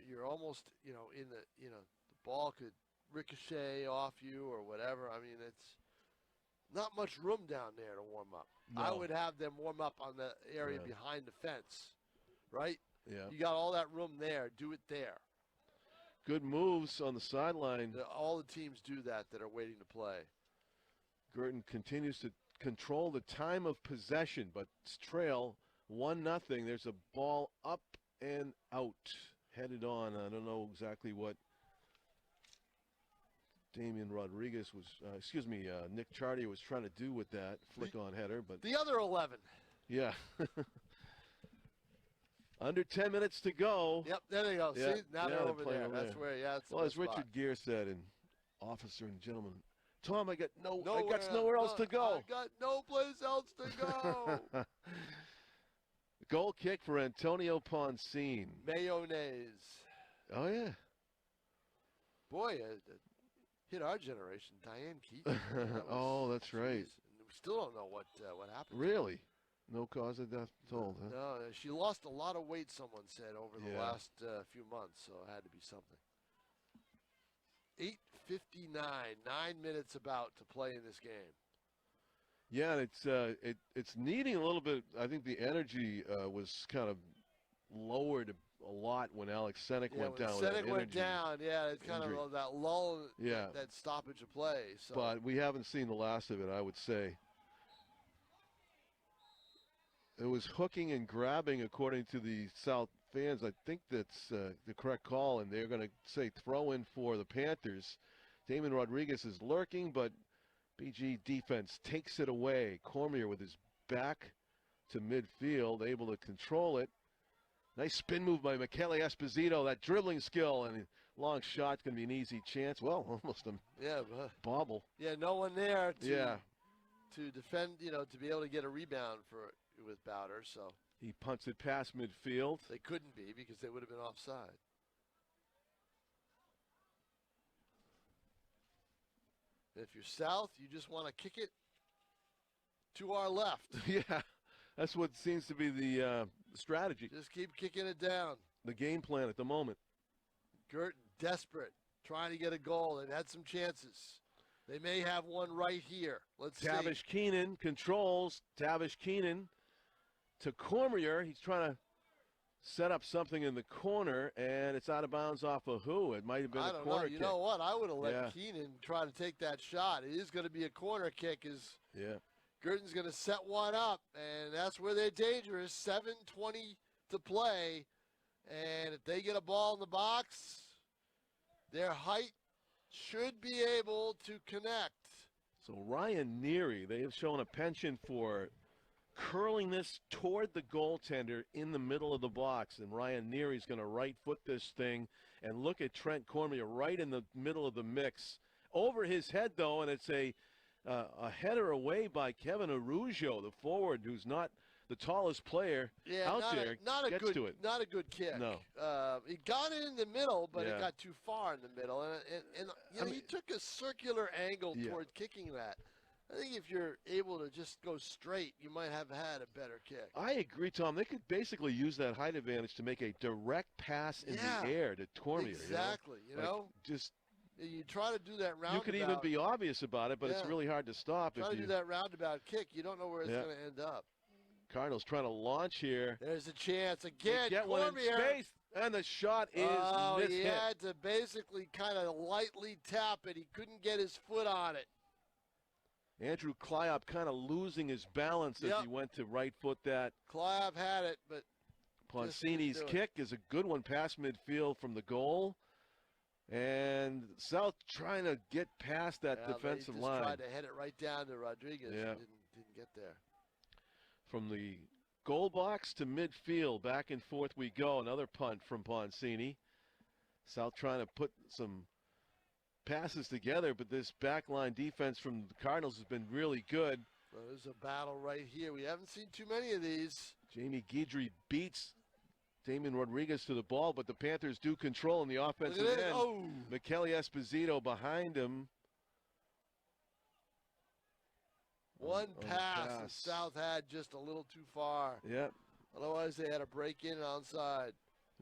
You're almost, in the, the ball could ricochet off you or whatever. I mean, it's not much room down there to warm up. No. I would have them warm up on the area behind the fence, right? Yeah. You got all that room there. Do it there. Good moves on the sideline. All the teams do that are waiting to play. Guertin continues to control the time of possession, but trail 1-0. There's a ball up and out, headed on. I don't know exactly what Damian Rodriguez was, Nick Chartier was trying to do with that flick-on header. But the other 11. Yeah. Under 10 minutes to go. Yep, there they go. Yeah. See, now they're over there. That's where, that's well, as Richard Gere said, and officer and gentleman, Tom, I got nowhere else to go. I got no place else to go. Goal kick for Antonio Poncine. Mayonnaise. Oh, yeah. Boy, hit our generation, Diane Keaton. That's right. We still don't know what happened. Really? No cause of death told, huh? No, she lost a lot of weight, someone said, over the last few months, so it had to be something. 8:59, 9 minutes about to play in this game. Yeah, and it's needing a little bit. I think the energy was kind of lowered a lot when Alex Senek went down. Senek went down, it's kind of that lull, that stoppage of play. So. But we haven't seen the last of it, I would say. It was hooking and grabbing, according to the South fans. I think that's the correct call, and they're going to say throw in for the Panthers. Damon Rodriguez is lurking, but BG defense takes it away. Cormier with his back to midfield, able to control it. Nice spin move by Michele Esposito. That dribbling skill and long shot's going to be an easy chance. Well, almost a bobble. Yeah, no one there to defend, to be able to get a rebound with Bowder. So he punts it past midfield. They couldn't be because they would have been offside. If you're South, you just want to kick it to our left. Yeah, that's what seems to be the strategy. Just keep kicking it down. The game plan at the moment. Guertin, desperate, trying to get a goal. They've had some chances. They may have one right here. Let's see. Tavish Keenan controls. Tavish Keenan to Cormier. He's trying to set up something in the corner, and it's out of bounds off of who? It might have been a corner kick. You know what? I would have let Keenan try to take that shot. It is going to be a corner kick. Guertin's going to set one up, and that's where they're dangerous. 7:20 to play, and if they get a ball in the box, their height should be able to connect. So Ryan Neary, they have shown a penchant for curling this toward the goaltender in the middle of the box, and Ryan Neary's going to right foot this thing, and look at Trent Cormier right in the middle of the mix. Over his head, though, and it's a header away by Kevin Araujo, the forward, who's not the tallest player out there. Not a good kick. No. He got it in the middle, but it got too far in the middle, and he took a circular angle toward kicking that. I think if you're able to just go straight, you might have had a better kick. I agree, Tom. They could basically use that height advantage to make a direct pass in the air to Cormier. Exactly. You try to do that roundabout. You could even be obvious about it, but it's really hard to stop. Try to do that roundabout kick. You don't know where it's going to end up. Cardinals trying to launch here. There's a chance again. Get one in space, and the shot is mishit. He had to basically kind of lightly tap it. He couldn't get his foot on it. Andrew Klyop kind of losing his balance as he went to right foot that. Klyop had it, but Poncini's kick is a good one past midfield from the goal. And South trying to get past that defensive line. Tried to head it right down to Rodriguez. Didn't get there. From the goal box to midfield, back and forth we go. Another punt from Poncini. South trying to put some passes together, but this backline defense from the Cardinals has been really good. Well, there's a battle right here. We haven't seen too many of these. Jamie Guidry beats Damian Rodriguez to the ball, but the Panthers do control in the offensive end. Oh. Michele Esposito behind him. One on pass, and South had just a little too far. Yep. Otherwise, they had a break in onside.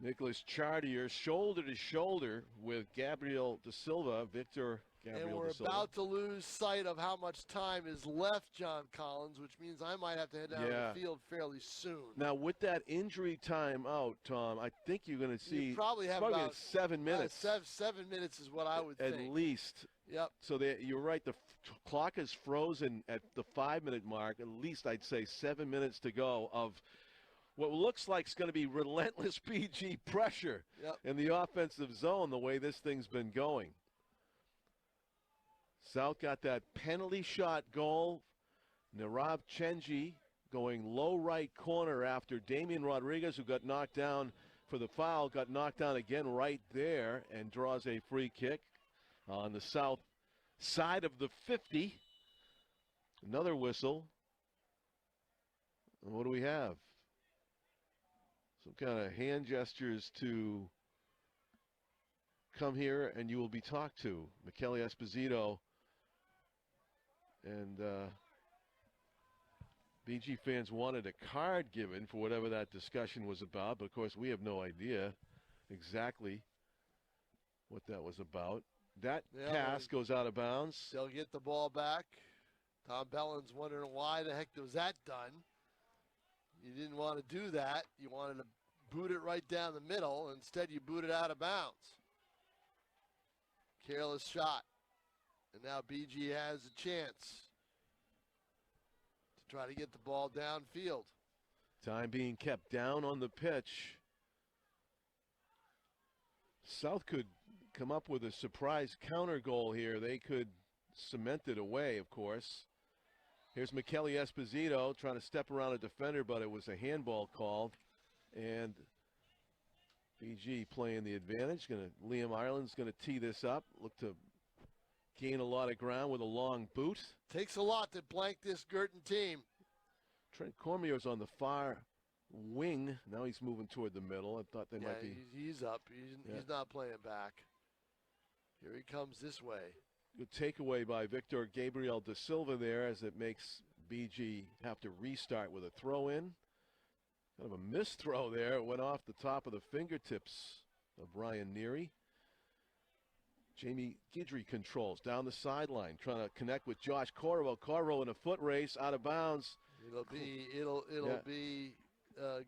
Nicholas Chartier shoulder to shoulder with Gabriel Da Silva, Victor Gabriel And we're Da Silva. about to lose sight of how much time is left, John Collins, which means I might have to head down to the field fairly soon. Now, with that injury time out, Tom, I think you're going to see you probably have about 7 minutes. 7 minutes is what I would think. At least. Yep. So you're right. The clock is frozen at the 5-minute mark. At least I'd say 7 minutes to go of what looks like it's going to be relentless BG pressure in the offensive zone the way this thing's been going. South got that penalty shot goal. Nirav Chenji going low right corner after Damian Rodriguez, who got knocked down for the foul, got knocked down again right there and draws a free kick on the south side of the 50. Another whistle. And what do we have? Some kind of hand gestures to come here and you will be talked to. Michele Esposito and BG fans wanted a card given for whatever that discussion was about, but of course we have no idea exactly what that was about. That pass goes out of bounds. They'll get the ball back. Tom Bellin's wondering why the heck was that done. You didn't want to do that. You wanted to boot it right down the middle. Instead, you boot it out of bounds. Careless shot. And now BG has a chance to try to get the ball downfield. Time being kept down on the pitch. South could come up with a surprise counter goal here. They could cement it away, of course. Here's Michele Esposito trying to step around a defender, but it was a handball called. And BG playing the advantage. Liam Ireland's going to tee this up. Look to gain a lot of ground with a long boot. Takes a lot to blank this Guertin team. Trent Cormier's on the far wing. Now he's moving toward the middle. I thought they might be. He's up. He's not playing back. Here he comes this way. Good takeaway by Victor Gabriel Da Silva there as it makes BG have to restart with a throw-in. Kind of a missed throw there. It went off the top of the fingertips of Ryan Neary. Jamie Guidry controls down the sideline, trying to connect with Josh Corvo. Corvo in a foot race, out of bounds. It'll be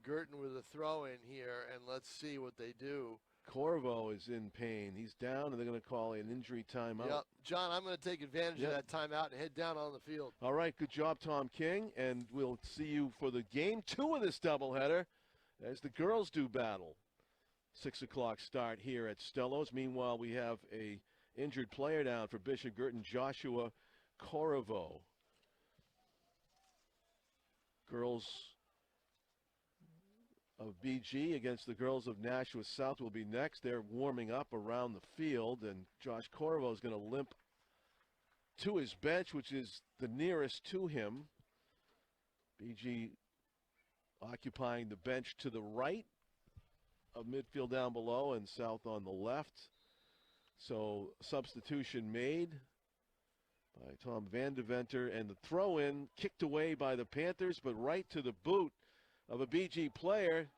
Guertin with a throw-in here, and let's see what they do. Corvo is in pain. He's down, and they're going to call an injury timeout. Yep. John, I'm going to take advantage of that timeout and head down on the field. All right, good job, Tom King, and we'll see you for the game 2 of this doubleheader as the girls do battle. 6 o'clock start here at Stellos. Meanwhile, we have a injured player down for Bishop Guertin, Joshua Corvo. Girls of BG against the girls of Nashua South will be next. They're warming up around the field, and Josh Corvo is going to limp to his bench, which is the nearest to him. BG occupying the bench to the right of midfield down below and South on the left. So substitution made by Tom Vandeventer, and the throw-in kicked away by the Panthers, but right to the boot of a BG player.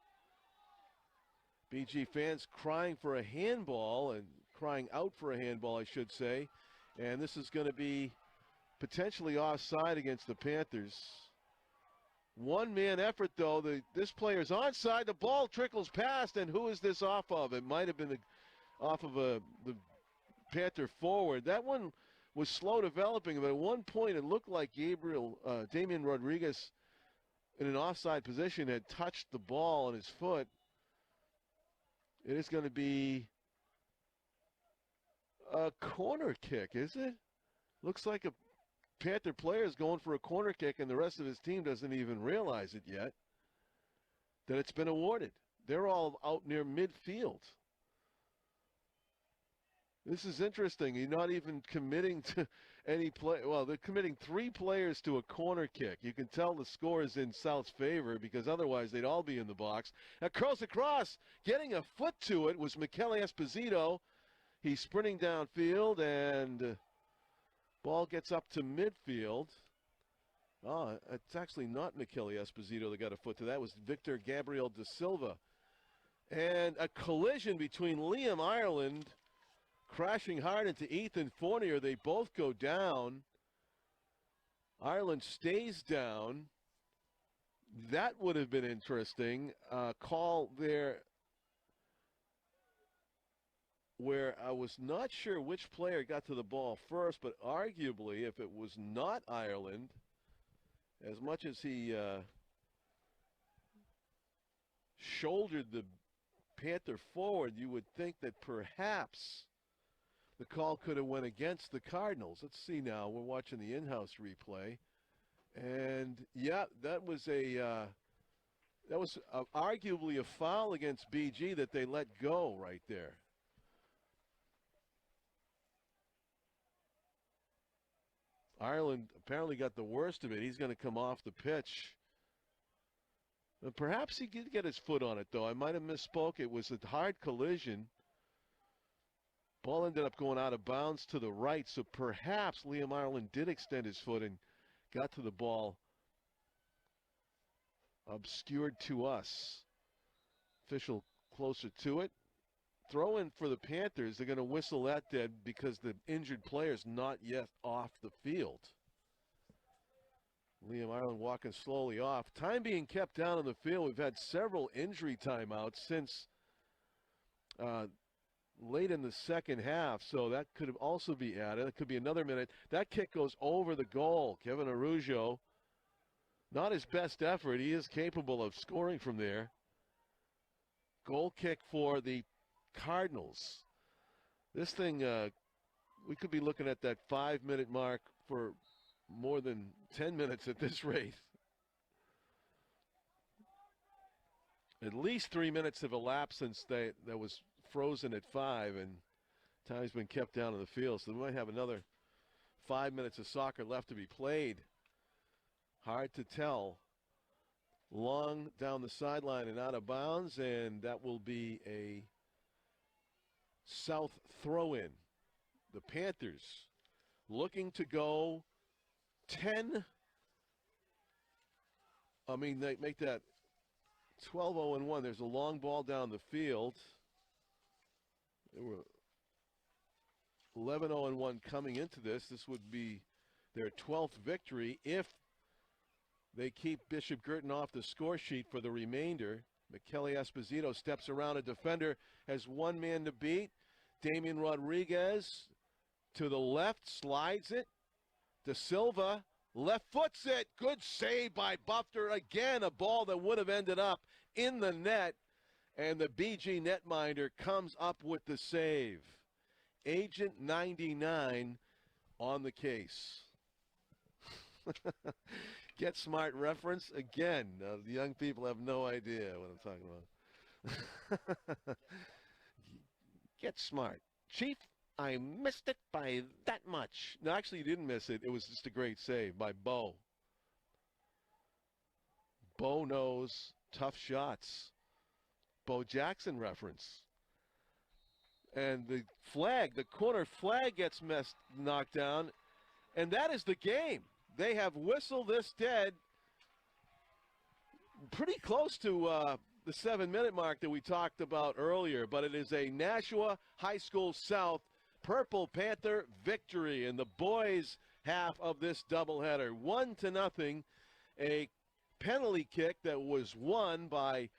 BG fans crying for a handball, and crying out for a handball, I should say. And this is going to be potentially offside against the Panthers. One-man effort, though. This player's onside. The ball trickles past, and who is this off of? It might have been off of the Panther forward. That one was slow developing, but at one point it looked like Damian Rodriguez in an offside position had touched the ball on his foot. It is going to be a corner kick, is it? Looks like a Panther player is going for a corner kick, and the rest of his team doesn't even realize it yet that it's been awarded. They're all out near midfield. This is interesting. You're not even committing to any play. Well, they're committing 3 players to a corner kick. You can tell the score is in South's favor because otherwise they'd all be in the box. That curls across. Getting a foot to it was Michele Esposito. He's sprinting downfield, and ball gets up to midfield. Oh, it's actually not Michele Esposito that got a foot to that. It was Victor Gabriel da Silva. And a collision between Liam Ireland crashing hard into Ethan Fournier. They both go down. Ireland stays down. That would have been interesting. Call there where I was not sure which player got to the ball first, but arguably if it was not Ireland, as much as he shouldered the Panther forward, you would think that perhaps the call could have went against the Cardinals. Let's see now. We're watching the in-house replay. And, yeah, that was arguably a foul against BG that they let go right there. Ireland apparently got the worst of it. He's going to come off the pitch. Perhaps he did get his foot on it, though. I might have misspoke. It was a hard collision. Ball ended up going out of bounds to the right, so perhaps Liam Ireland did extend his foot and got to the ball. Obscured to us. Official closer to it. Throw in for the Panthers. They're going to whistle that dead because the injured player's not yet off the field. Liam Ireland walking slowly off. Time being kept down on the field. We've had several injury timeouts since late in the second half, so that could also be added. It could be another minute. That kick goes over the goal. Kevin Araujo, not his best effort. He is capable of scoring from there. Goal kick for the Cardinals. This thing, we could be looking at that 5-minute mark for more than 10 minutes at this rate. At least 3 minutes have elapsed since that was frozen at 5, and time's been kept down on the field. So we might have another 5 minutes of soccer left to be played. Hard to tell. Long down the sideline and out of bounds, and that will be a South throw-in. The Panthers looking to go 10. I mean, they make that 12-0-1. There's a long ball down the field. They were 11-0-1 coming into this. This would be their 12th victory if they keep Bishop Guertin off the score sheet for the remainder. Michele Esposito steps around a defender, has one man to beat. Damian Rodriguez to the left, slides it. Da Silva left foots it. Good save by Bufter. Again, a ball that would have ended up in the net. And the BG netminder comes up with the save. Agent 99 on the case. Get Smart reference. Again, the young people have no idea what I'm talking about. Get Smart. Chief, I missed it by that much. No, actually, you didn't miss it. It was just a great save by Bo. Bo knows tough shots. Bo Jackson reference. And the flag, the corner flag gets knocked down, and that is the game. They have whistled this dead pretty close to the 7-minute mark that we talked about earlier, but it is a Nashua High School South Purple Panther victory in the boys' half of this doubleheader. 1-0, a penalty kick that was won by,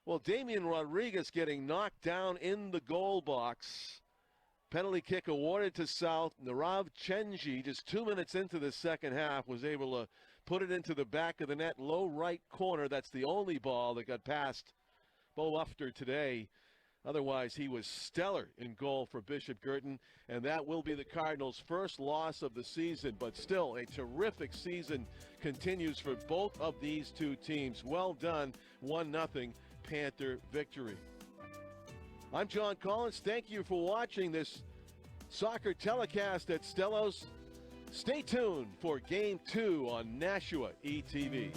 well, Damian Rodriguez getting knocked down in the goal box. Penalty kick awarded to South. Narav Chenji, just 2 minutes into the second half, was able to put it into the back of the net, low right corner. That's the only ball that got past Bo Ufter today. Otherwise, he was stellar in goal for Bishop Guertin, and that will be the Cardinals' first loss of the season. But still, a terrific season continues for both of these two teams. Well done, 1-0 Panther victory. I'm John Collins. Thank you for watching this soccer telecast at Stellos. Stay tuned for Game 2 on Nashua ETV.